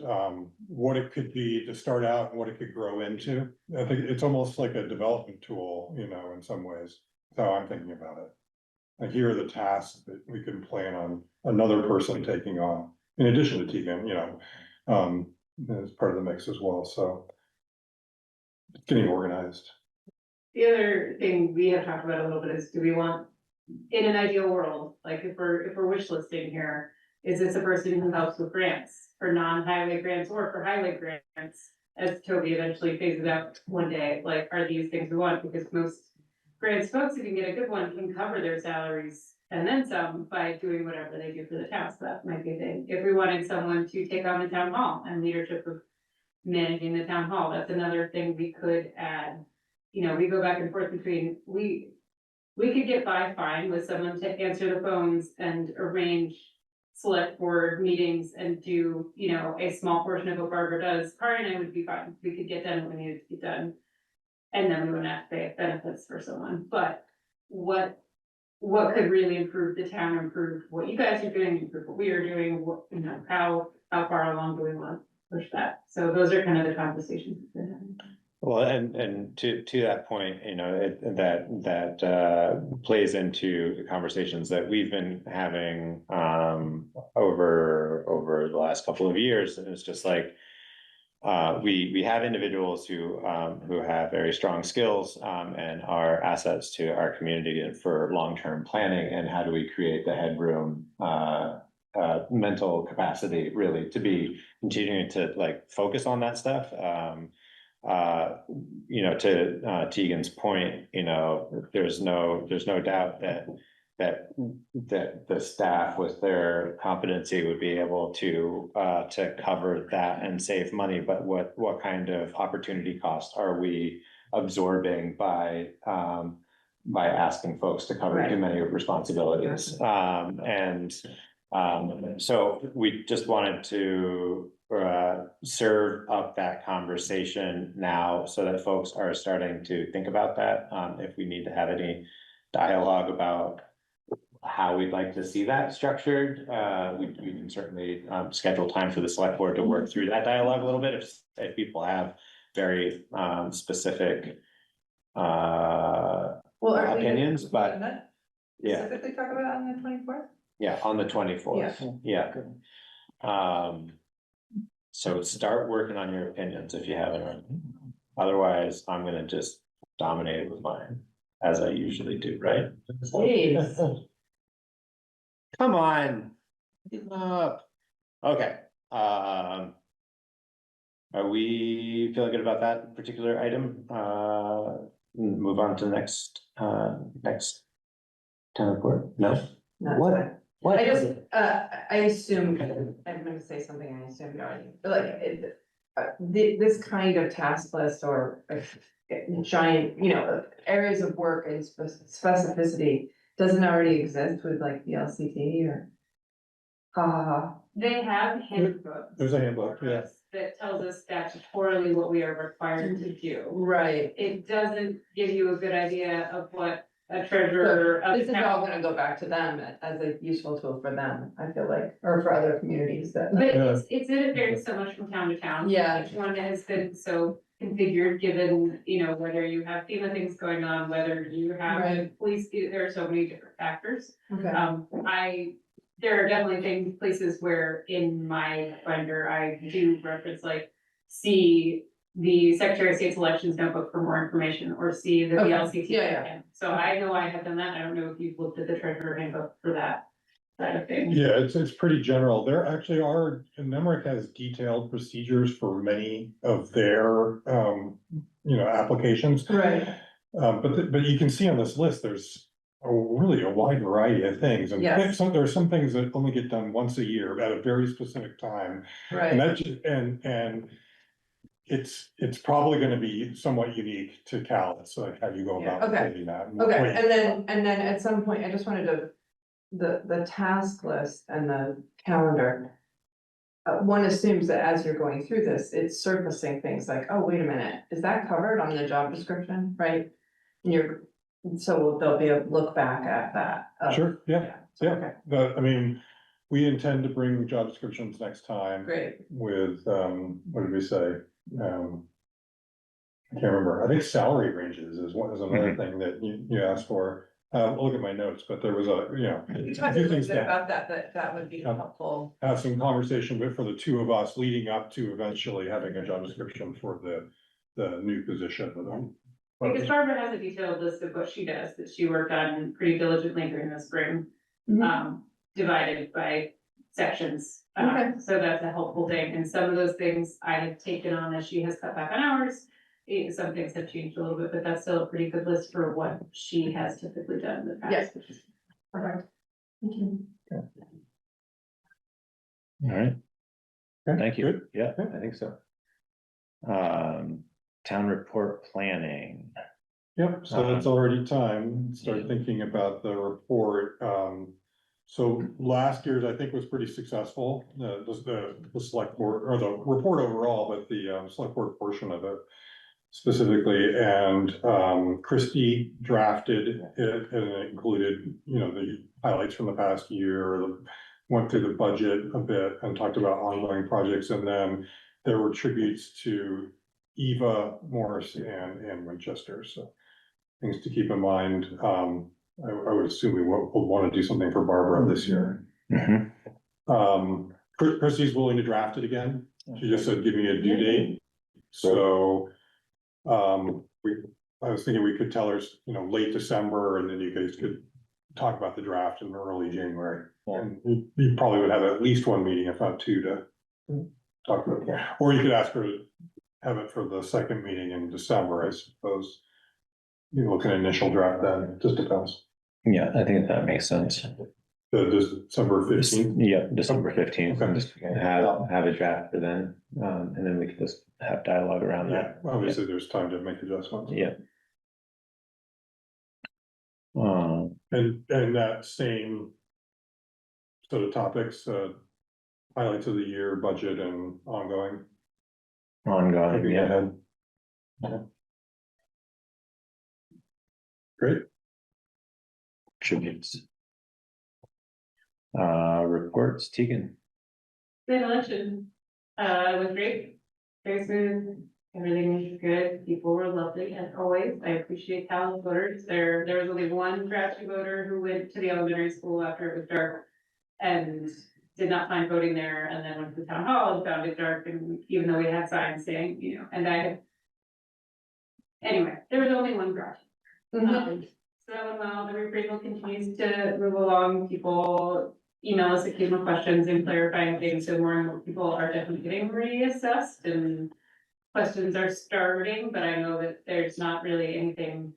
what it could be to start out and what it could grow into. I think it's almost like a development tool, you know, in some ways, that's how I'm thinking about it. Like, here are the tasks that we can plan on another person taking on, in addition to Tegan, you know, as part of the mix as well, so. It's getting organized. The other thing we have talked about a little bit is, do we want, in an ideal world, like if we're wish listing here, is this a person who helps with grants for non-highway grants or for highway grants? As Toby eventually phases out one day, like, are these things we want? Because most grants folks, if you can get a good one, can cover their salaries and then some by doing whatever they do for the town, so that might be a thing. If we wanted someone to take on the town hall and leadership of managing the town hall, that's another thing we could add. You know, we go back and forth between, we could get by fine with someone to answer the phones and arrange select board meetings and do, you know, a small portion of what Barbara does. Kari and I would be fine. We could get done what we needed to get done. And then we wouldn't have to pay benefits for someone. But what could really improve the town, improve what you guys are doing, improve what we are doing, what, you know, how far along do we want to push that? So those are kind of the conversations we've been having. well, and to that point, you know, that plays into the conversations that we've been having over the last couple of years, and it's just like we have individuals who have very strong skills and are assets to our community and for long-term planning, and how do we create the headroom, mental capacity really to be continuing to like focus on that stuff. You know, to Tegan's point, you know, there's no doubt that the staff with their competency would be able to cover that and save money, but what kind of opportunity cost are we absorbing by asking folks to cover too many responsibilities? So we just wanted to serve up that conversation now so that folks are starting to think about that. If we need to have any dialogue about how we'd like to see that structured, we can certainly schedule time for the select board to work through that dialogue a little bit if people have very specific opinions, but yeah. Specifically talk about on the 24th? Yeah, on the 24th, yeah. So start working on your opinions if you haven't already. Otherwise, I'm gonna just dominate it with mine, as I usually do, right? Jeez. Come on. Give up. Okay, are we feeling good about that particular item? Move on to the next town report? No? No, What? it's fine. What? I just, I assume, I'm gonna say something I assumed already, but like, this kind of task list or giant, you know, areas of work and specificity doesn't already exist with like the LCT or? They have handbooks. There's a handbook, yeah. That tells us statutorily what we are required to do. Right. It doesn't give you a good idea of what a treasurer of This is all town. gonna go back to them as a useful tool for them, I feel like, or for other communities that. But it varies so much from town to town. Yeah. Each one has been so configured, given, you know, whether you have FEMA things going on, whether you have Right. police, there are so many different factors. Okay. there are definitely things, places where in my binder, I do reference like, see the Secretary of State's elections notebook for more information, or see the Okay. VLCT. Yeah. So I know I have done that. I don't know if you've looked at the treasurer handbook for that side of things. Yeah, it's pretty general. There actually are, and Nemrick has detailed procedures for many of their, applications. Right, But you can see on this list, there's really a wide variety of things. And Yes. there are some things that only get done once a year at a very specific time. And right. and it's probably gonna be somewhat unique to Calais, so like how you go Yeah, about okay. creating that. Okay, and then at some point, I just wanted to, the task list and the calendar. One assumes that as you're going through this, it's surfacing things like, oh, wait a minute, is that covered on the job description, right? So there'll be a look back at that. Sure, yeah, Okay, I mean, we intend to bring job descriptions next time great, with, what did we say? I can't remember, I think salary ranges is another thing that you asked for. I'll look at my notes, but there was we a talked a few little things bit that about that would be helpful. have some conversation with, for the two of us leading up to eventually having a job description for the new position with them. Because Barbara has a detailed list of what she does, that she worked on pretty diligently during the spring, divided by sections. So that's a helpful thing, and some of those things I have taken on as she has cut back on hours. Some things have changed a little bit, but that's still a pretty good list for what she has typically done in the past. Yes. Perfect. Thank you. All right. Okay, Thank you. good. Yeah, I think so. Town report planning. Yep, so that's already time, start thinking about the report. So last year's, I think, was pretty successful, the select board, or the report overall, but the select board portion of it specifically. And Christie drafted it, and it included, the highlights from the past year, went through the budget a bit and talked about ongoing projects. And then there were tributes to Eva, Morris, and Winchester, so things to keep in mind. I would assume we will want to do something for Barbara this year. Christie's willing to draft it again. She just said, give me a due date. So, I was thinking we could tell her, late December, and then you guys could talk about the draft in early January. And you probably would have at least one meeting, if not two, to talk about it. Or you could ask her to have it for the second meeting in December, I suppose. You look at initial draft then, just depends. Yeah, I think that makes sense. December 15th. Yeah, December 15th. Okay. Just have a draft for then, and then we can just have dialogue around Yeah, that. obviously there's time to make adjustments. Yeah. And that same sort of topics, highlights of the year, budget and ongoing. Ongoing, yeah. Ahead. Okay. Great. Tributes. Reports, Tegan. Good election, it was great, very smooth, everything was good, people were lovely as always, I appreciate Calais voters, there was only one grouchy voter who went to the elementary school after it was dark. And did not find voting there, and then went to the town hall and found it dark, and even though we had signs saying, anyway, there was only one grouchy. So that went well, the reappraisal continues to move along, people email us occasional questions and clarifying things, so more and more people are definitely getting reassessed, and questions are starting, but I know that there's not really anything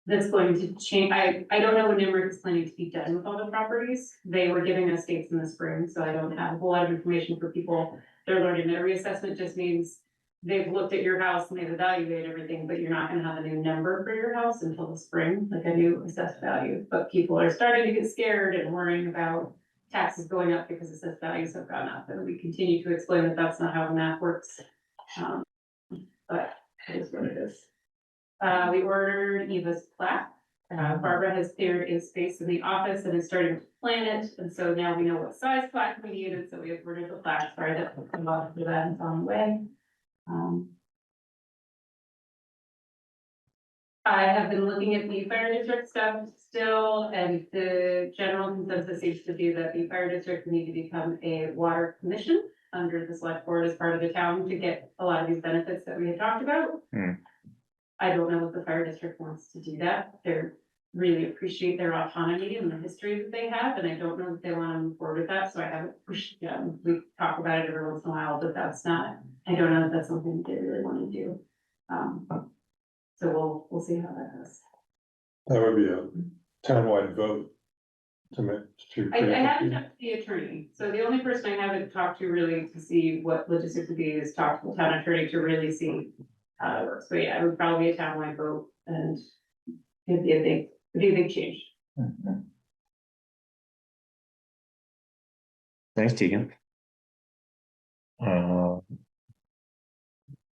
that's going to change. I don't know when Nimerick is planning to be done with all the properties. They were giving us dates in the spring, so I don't have a whole lot of information for people. They're learning that reassessment just means they've looked at your house and they've evaluated everything, but you're not gonna have a new number for your house until the spring, like a new assessed value. But people are starting to get scared and worrying about taxes going up because assessed values have gone up, and we continue to explain that that's not how the math works. But it is what it is. We ordered Eva's plaque. Barbara has cleared a space in the office and is starting to plan it, and so now we know what size plaque we need, and so we have ordered the plaque. Sorry that took a lot for that, it's on the way. I have been looking at the fire district stuff still, and the general consensus seems to be that the fire district need to become a water commission under the select board as part of the town to get a lot of these benefits that we had talked about. I don't know if the fire district wants to do that. They're really appreciate their autonomy and the history that they have, and I don't know if they want to move forward with that, so I haven't pushed them. We talk about it every once in a while, but that's not, I don't know if that's something they really want to do. So we'll see how that goes. That would be a townwide vote to make, to. I haven't talked to the attorney, so the only person I haven't talked to really to see what logistics would be is talk to the town attorney to really see how it works. But yeah, it would probably be a townwide vote and it'd be a big change. Thanks, Tegan.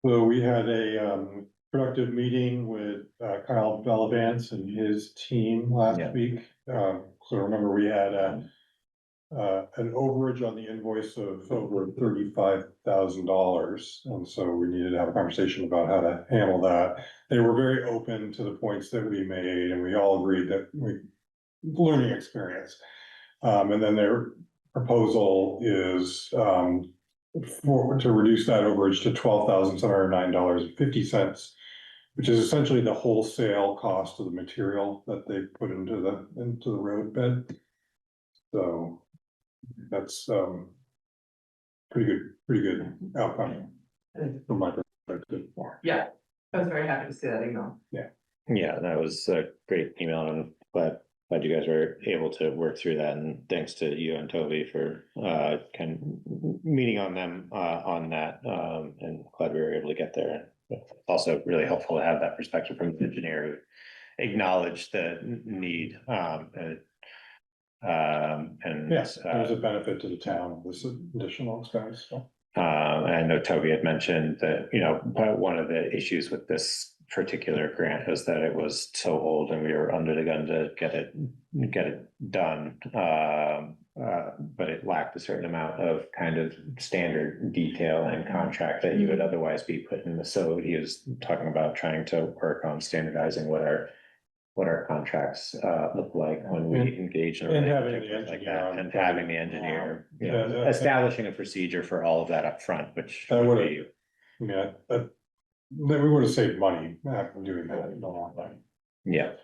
So we had a productive meeting with Kyle Bellavance and his team last Yeah. week. So remember, we had an overage on the invoice of over $35,000. And so we needed to have a conversation about how to handle that. They were very open to the points that we made, and we all agreed that learning experience. And then their proposal is to reduce that overage to $12,709.50, which is essentially the wholesale cost of the material that they put into the road bed. So that's pretty good outcome from my perspective. Yeah, I was very happy to see that email. Yeah, that was a great email, and glad you guys were able to work through that, and thanks to you and Toby for kind of meeting on them on that, and glad we were able to get there. Also really helpful to have that perspective from the engineer who acknowledged the need, and Yes, there's a benefit to the town, this additional expense. So. I know Toby had mentioned that, one of the issues with this particular grant was that it was so old and we were under the gun to get it done. But it lacked a certain amount of kind of standard detail and contract that you would otherwise be put in. So he was talking about trying to work on standardizing what our contracts look like when we engage in a And having relationship the like engineer that, on and site. having the engineer, Yeah. establishing a procedure for all of that up front, which That would would've- be, Yeah, we would have saved money after doing that in the long run. yeah.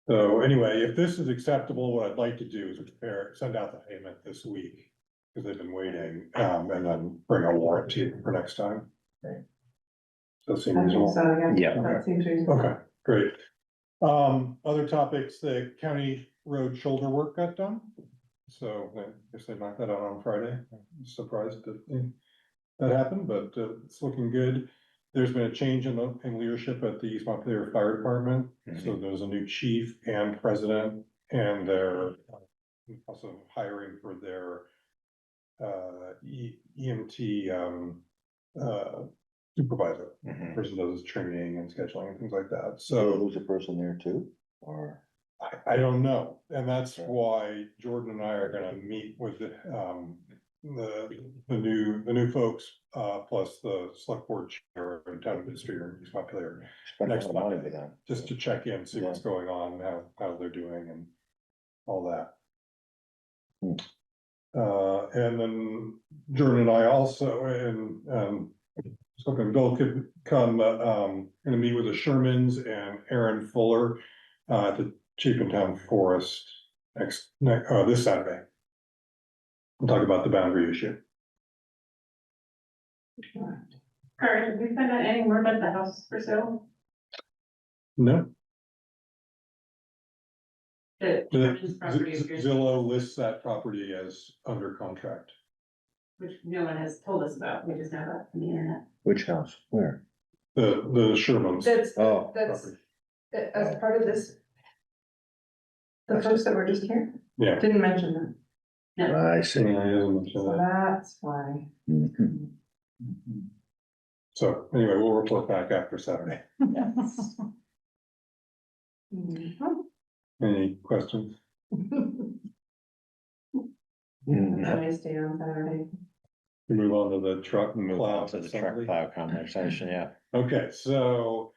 So anyway, if this is acceptable, what I'd like to do is send out the payment this week, because they've been waiting, and then bring a warrant to you for next time. Right. So it seems I think reasonable. so, yeah. Yeah. That seems reasonable. Okay, great. Other topics, the county road shoulder work got done. So I guess they knocked that out on Friday. I'm surprised that happened, but it's looking good. There's been a change in leadership at the East Montpelier Fire Department. So there's a new chief and president, and they're also hiring for their EMT supervisor. Person does training and scheduling and things like that. So who's a person there too, or? I don't know, and that's why Jordan and I are gonna meet with the new folks, plus the select board chair and town administrator in East Montpelier. Next Monday, just to check in, see what's going on, how they're doing and all that. And then Jordan and I also, and hoping Bill could come, gonna meet with the Shermans and Aaron Fuller, at the Chapintown Forest this Saturday. We'll talk about the boundary issue. Kurt, have we found out any more about the house for sale? No, The Church's property appears, Zillow lists that property as under contract. which no one has told us about, we just know about from the internet. Which house, where? The Shermans. That's property. as part of this. The folks that were just here Yeah. didn't mention that, I see. Yeah, he doesn't mention so that. that's why. Mhm. So anyway, we'll report back after Saturday. Mhm. Any questions? Nice day on Saturday. We move on to the truck Move plow on to the truck assembly. plow conversation, yeah. Okay, so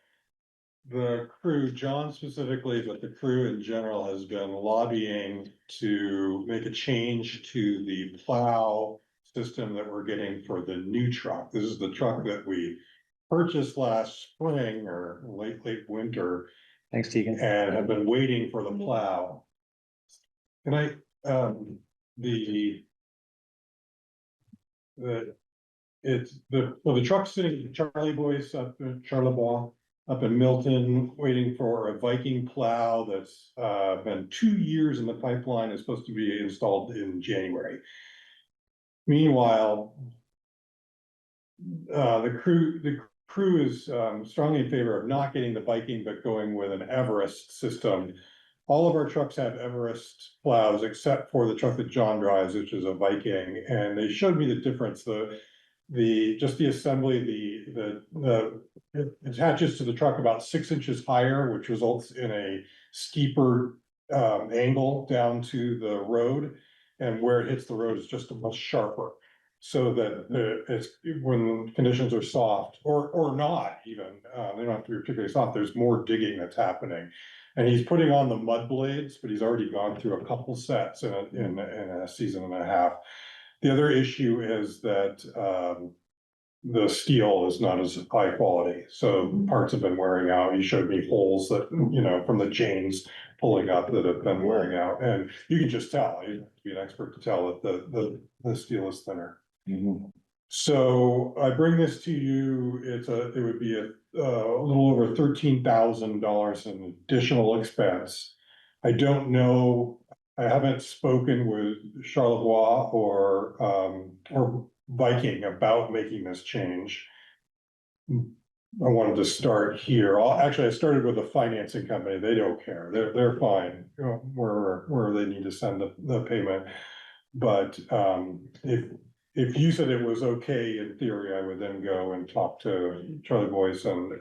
the crew, John specifically, but the crew in general has been lobbying to make a change to the plow system that we're getting for the new truck. This is the truck that we purchased last spring or late winter Thanks, Tegan. and have been waiting for the plow. And the truck's sitting at Charlie Boys up in Charlebois, up in Milton, waiting for a Viking plow that's been 2 years in the pipeline, is supposed to be installed in January. Meanwhile, the crew is strongly in favor of not getting the Viking, but going with an Everest system. All of our trucks have Everest plows except for the truck that John drives, which is a Viking, and they showed me the difference. Just the assembly, it attaches to the truck about 6 inches higher, which results in a steeper angle down to the road, and where it hits the road is just much sharper. So that it's when conditions are soft or not even, they don't have to be particularly soft, there's more digging that's happening. And he's putting on the mud blades, but he's already gone through a couple sets in a season and a half. The other issue is that the steel is not as high quality, so parts have been wearing out. He showed me holes that, from the chains pulling up that have been wearing out, and you can just tell, you have to be an expert to tell that the steel is thinner. So I bring this to you, it would be a little over $13,000 in additional expense. I don't know, I haven't spoken with Charlevoix or Viking about making this change. I wanted to start here. I started with a financing company. They don't care. They're fine, where they need to send the payment. But if you said it was okay, in theory, I would then go and talk to Charlie Boyce and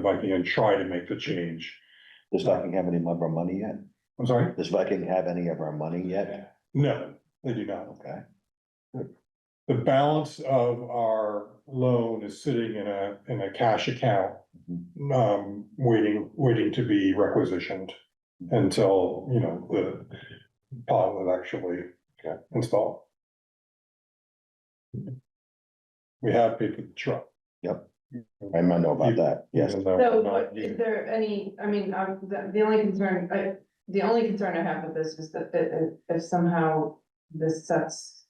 Viking and try to make the change. Does Viking have any of our money yet? I'm sorry? Does Viking have any of our money yet? No, they do not. Okay. The balance of our loan is sitting in a cash account, waiting to be requisitioned until, the pod is actually installed. We have paid for the truck. Yep. I might know about that, yes. Even though So not is using- there any, I mean, the only concern, I have with this is that if somehow this sets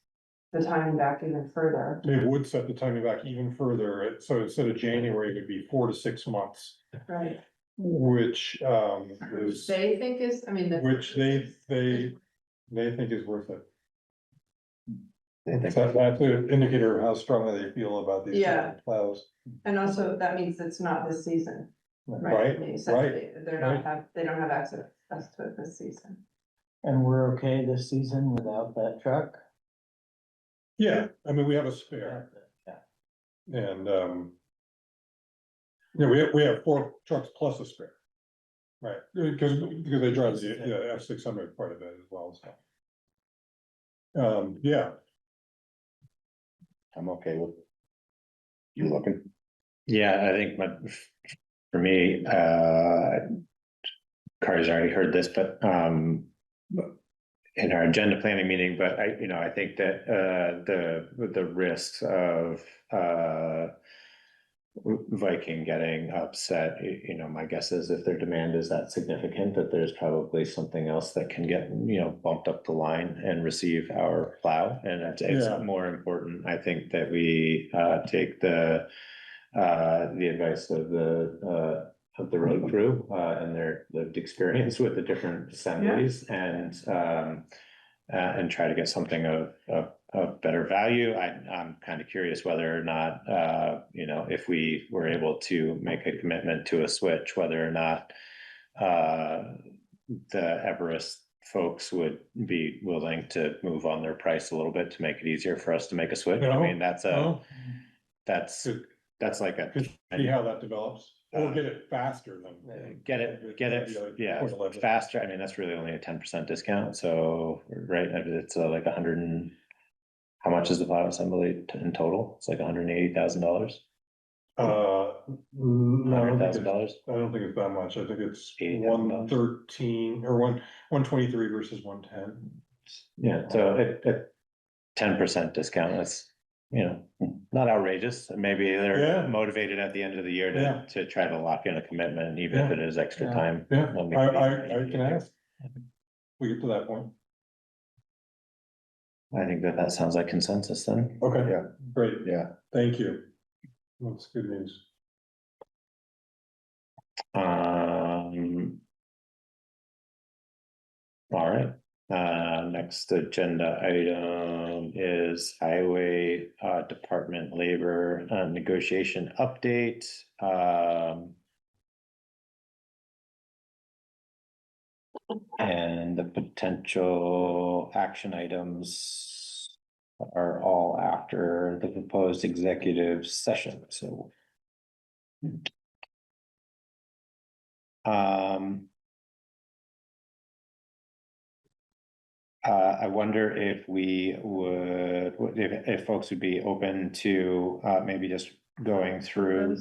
the timing back even further. It would set the timing back even further, so instead of January, it would be 4 to 6 months, Right. which is, They think is, which they think is worth it. They think- That's an indicator of how strongly they feel about these Yeah. plows. And also that means it's not this season, right? Right, I mean, right, essentially, right. they don't have access to it this season. And we're okay this season without that truck? Yeah, I mean, we have a spare, Yeah. and we have 4 trucks plus a spare. Right, because they drive the F600 part of it as well, so. Yeah, I'm okay with. You looking? Yeah, I think for me, Carter's already heard this, but in our agenda planning meeting, but I think that the risks of Viking getting upset, my guess is if their demand is that significant, that there's probably something else that can get, bumped up the line and receive our plow. And it's Yeah. more important, I think, that we take the advice of the road crew and their lived experience with the different assemblies and try to get something of better value. I'm kind of curious whether or not, if we were able to make a commitment to a switch, whether or not the Everest folks would be willing to move on their price a little bit to make it easier for us to make a switch. I mean, that's like a. see how that develops, or get it faster than. Get it, yeah, faster. I mean, that's really only a 10% discount, so, right, it's like 100 and, how much is the plow assembly in total? It's like $180,000. No, I don't think $100,000? it's, I don't think it's that much. I think it's $80,000. 113 or 123 versus 110. Yeah, so at 10% discount, that's, you know, not outrageous. Maybe they're Yeah. motivated at the end of the year Yeah. to try to lock in a commitment, even if Yeah. it is extra Yeah. time. Yeah, Well, maybe- I can ask. We get to that point. I think that sounds like consensus then. Okay, Yeah. great. Yeah, Thank you. That's good news. All right, next agenda item is highway, department labor, negotiation update, and the potential action items are all after the proposed executive session, so. I wonder if we would, if folks would be open to, maybe just going through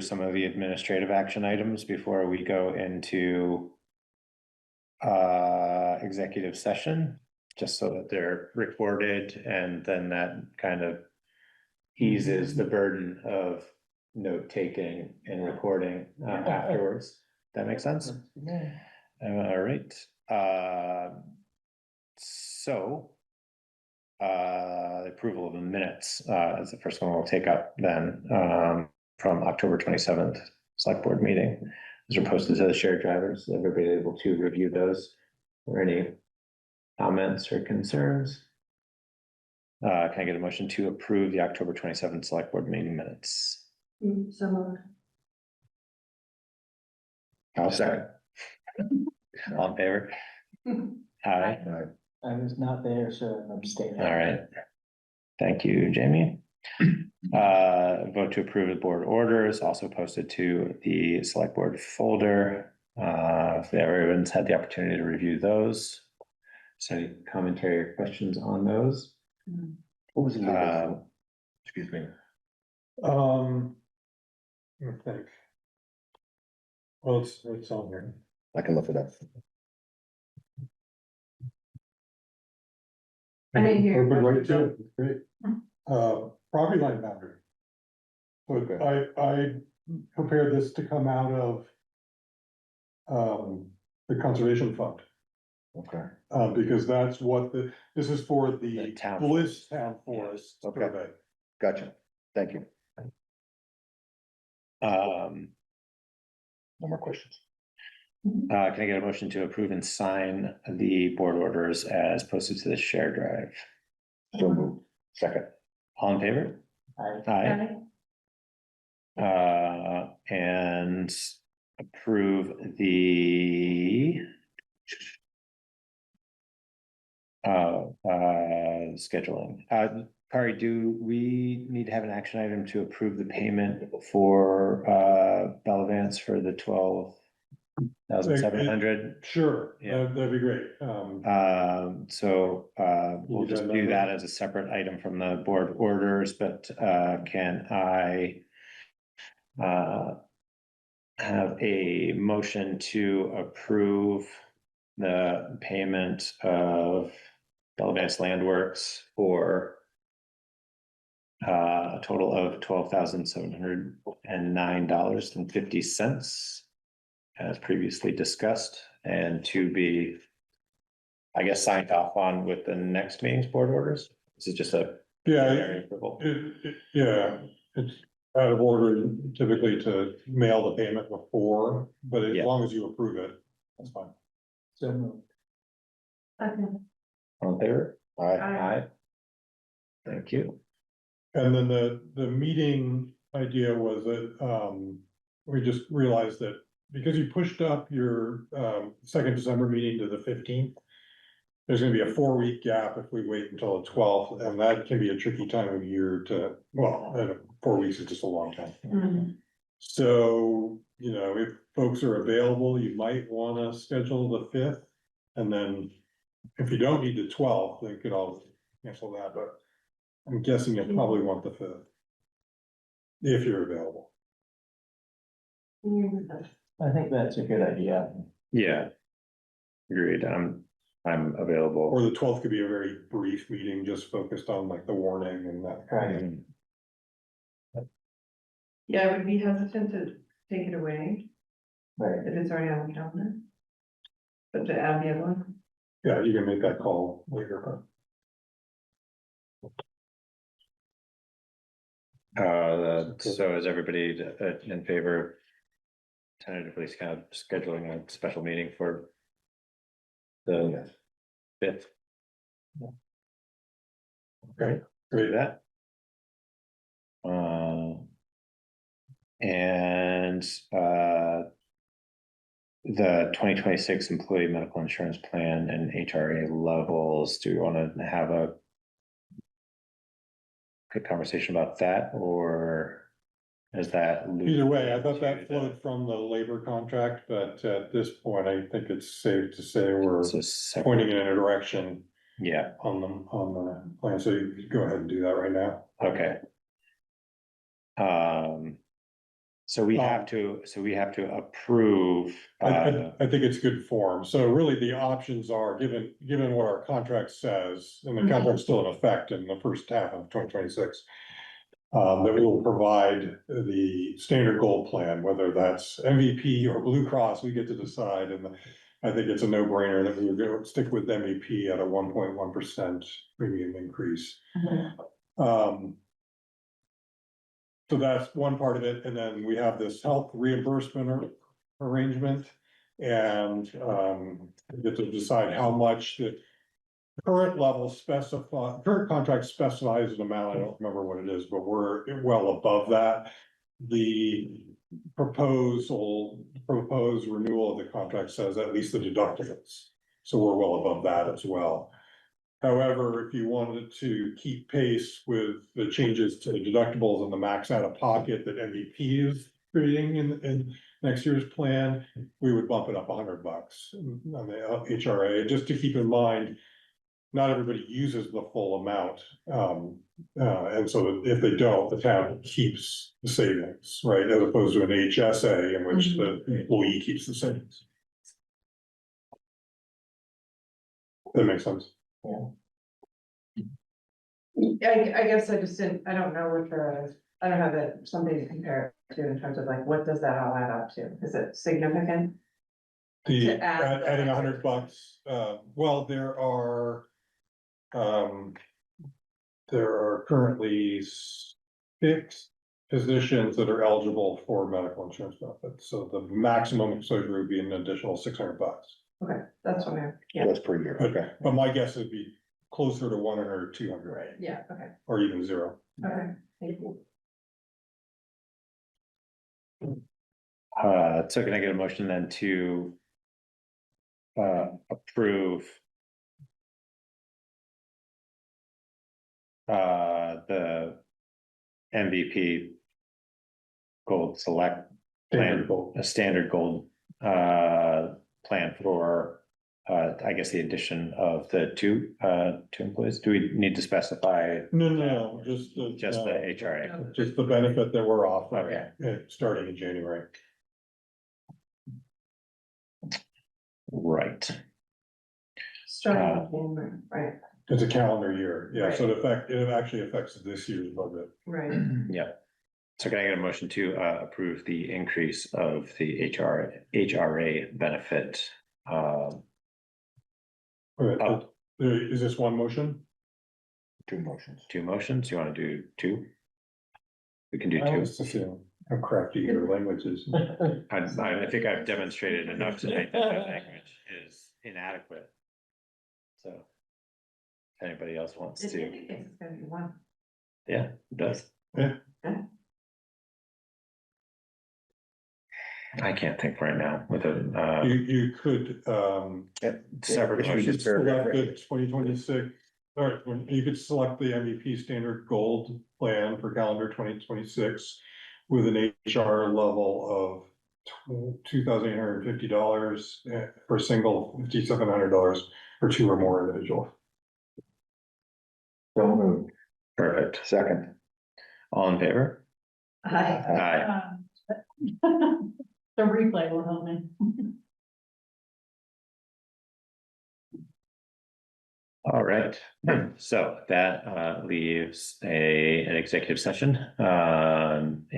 some of the administrative action items before we go into executive session, just so that they're recorded, and then that kind of eases the burden of note taking and recording afterwards. That makes sense? All right, so the approval of the minutes is the first one we'll take up then, from October 27th select board meeting. Those are posted to the shared drivers. Everybody able to review those, or any comments or concerns? Can I get a motion to approve the October 27th select board meeting minutes? So moved. I'll second. All in favor? Aye. I was not there, so I'm abstaining. All right. Thank you, Jamie. Vote to approve the board orders, also posted to the select board folder. If everyone's had the opportunity to review those. So any commentary or questions on those? what was the, excuse me, Let me think. Well, it's on here. I can look it up. I didn't hear your Open right question, to it, great. Property line boundary. So I prepared this to come out of the conservation fund, Okay, because that's what this is for The the town Bliss Town Forest Okay. survey. gotcha. Thank you. No more questions. Can I get a motion to approve and sign the board orders as posted to the share drive? So moved. Second. All in favor? Aye. Aye. And approve the scheduling. Kari, do we need to have an action item to approve the payment for Bellavance for the 12,700? Sure, Yeah. that'd be great. So we'll You just done do that? that as a separate item from the board orders, but can I have a motion to approve the payment of Bellavance Landworks for a total of $12,709.50 as previously discussed, and to be, I guess, signed off on with the next meeting's board orders? This is just a preliminary approval. Yeah, it's out of order typically to mail the payment before, but as Yeah. long as you approve it, that's fine. So moved. All in favor? Aye. Aye. Thank you. And then the meeting idea was that, we just realized that because you pushed up your, second December meeting to the 15th, there's gonna be a 4-week gap if we wait until the 12th, and that can be a tricky time of year to, well, 4 weeks is just a long time. So, you know, if folks are available, you might wanna schedule the 5th, and then if you don't need the 12th, then you could always cancel that, but I'm guessing you'll probably want the 5th. If you're available. I think that's a good idea. Yeah. Agreed, I'm available. Or the 12th could be a very brief meeting, just focused on like the warning and that kind of. Mhm. Yeah, I would be hesitant to take it away Right. if it's already on the calendar. But to add the other one. Yeah, you can make that call later. So is everybody in favor of tentatively kind of scheduling a special meeting for the 5th? Okay, Do great. that. And the 2026 employee medical insurance plan and HRA levels, do you want to have a good conversation about that, or is that? Either way, I thought that flowed from the labor contract, but at this point, I think it's safe to say we're So separate. pointing in a direction Yeah, on the plan, so you can go ahead and do that right now. okay. So we have to approve, I think it's good form. So really the options are, given what our contract says, and the contract's still in effect in the first half of 2026. That we will provide the standard gold plan, whether that's MVP or Blue Cross, we get to decide, and I think it's a no-brainer that we would go stick with MVP at a 1.1% premium increase. So that's one part of it, and then we have this health reimbursement arrangement. And we get to decide how much the current level current contract specifies an amount, I don't remember what it is, but we're well above that. The proposed renewal of the contract says at least the deductibles, so we're well above that as well. However, if you wanted to keep pace with the changes to the deductibles and the max out of pocket that MVP is creating in next year's plan, we would bump it up $100 on the HRA, just to keep in mind. Not everybody uses the full amount, and so if they don't, the town keeps the savings, right, as opposed to an HSA in which the employee keeps the savings. That makes sense. I guess I just didn't, I don't know I don't have something to compare it to in terms of like, what does that all add up to? Is it significant? The, To add the- adding $100, well, there are currently 6 positions that are eligible for medical insurance benefits, so the maximum exposure would be an additional $600. Okay, that's what yeah, That's per year, okay. But my guess would be closer to 100 or 200, right, yeah, okay, or even 0. okay, thank you. So can I get a motion then to approve the MVP gold select plan, a standard gold plan for I guess the addition of the two employees? Do we need to specify? No, just the HRA. Just the benefit that we're offering, Okay. starting in January. Right. Starting in January, right, It's a calendar year, yeah, so Right. it actually affects this year's budget. right. Yeah. So can I get a motion to approve the increase of the HRA benefit? Is this one motion? 2 motions. 2 motions? You want to do 2? We can do I 2. was just seeing how crafty your language is. I think I've demonstrated enough tonight that my language is inadequate. So if anybody else wants It to, indicates it's gonna be 1. yeah, it does. Yeah. I can't think right now with a You could, separate Which we just select the 2026, or you could select the MVP standard gold plan for calendar 2026 with an HR level of $2,850 for single, $5,700 for 2 or more individuals. So moved. perfect. Second. All in favor? Hi. Aye. The replay will help me. All right, so that leaves an executive session, and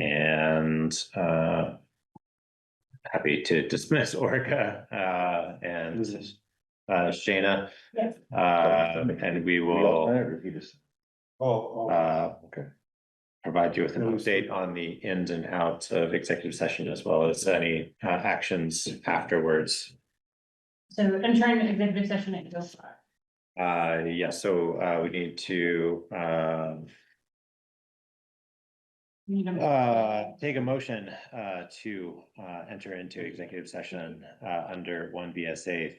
happy to dismiss Orca and Shayna. Yes. And we will Okay. provide you with an update on the ins and outs of executive session as well as any actions afterwards. So entering the executive session at go far. Yeah, so we need to take a motion to enter into executive session under one VSA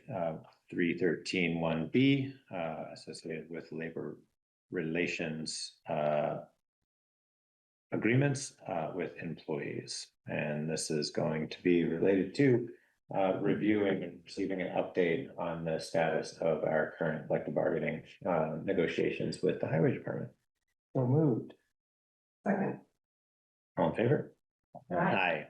313(1)B associated with labor relations agreements with employees. And this is going to be related to reviewing and receiving an update on the status of our current collective bargaining negotiations with the highway department. So moved. Second. All in favor? Aye. Aye.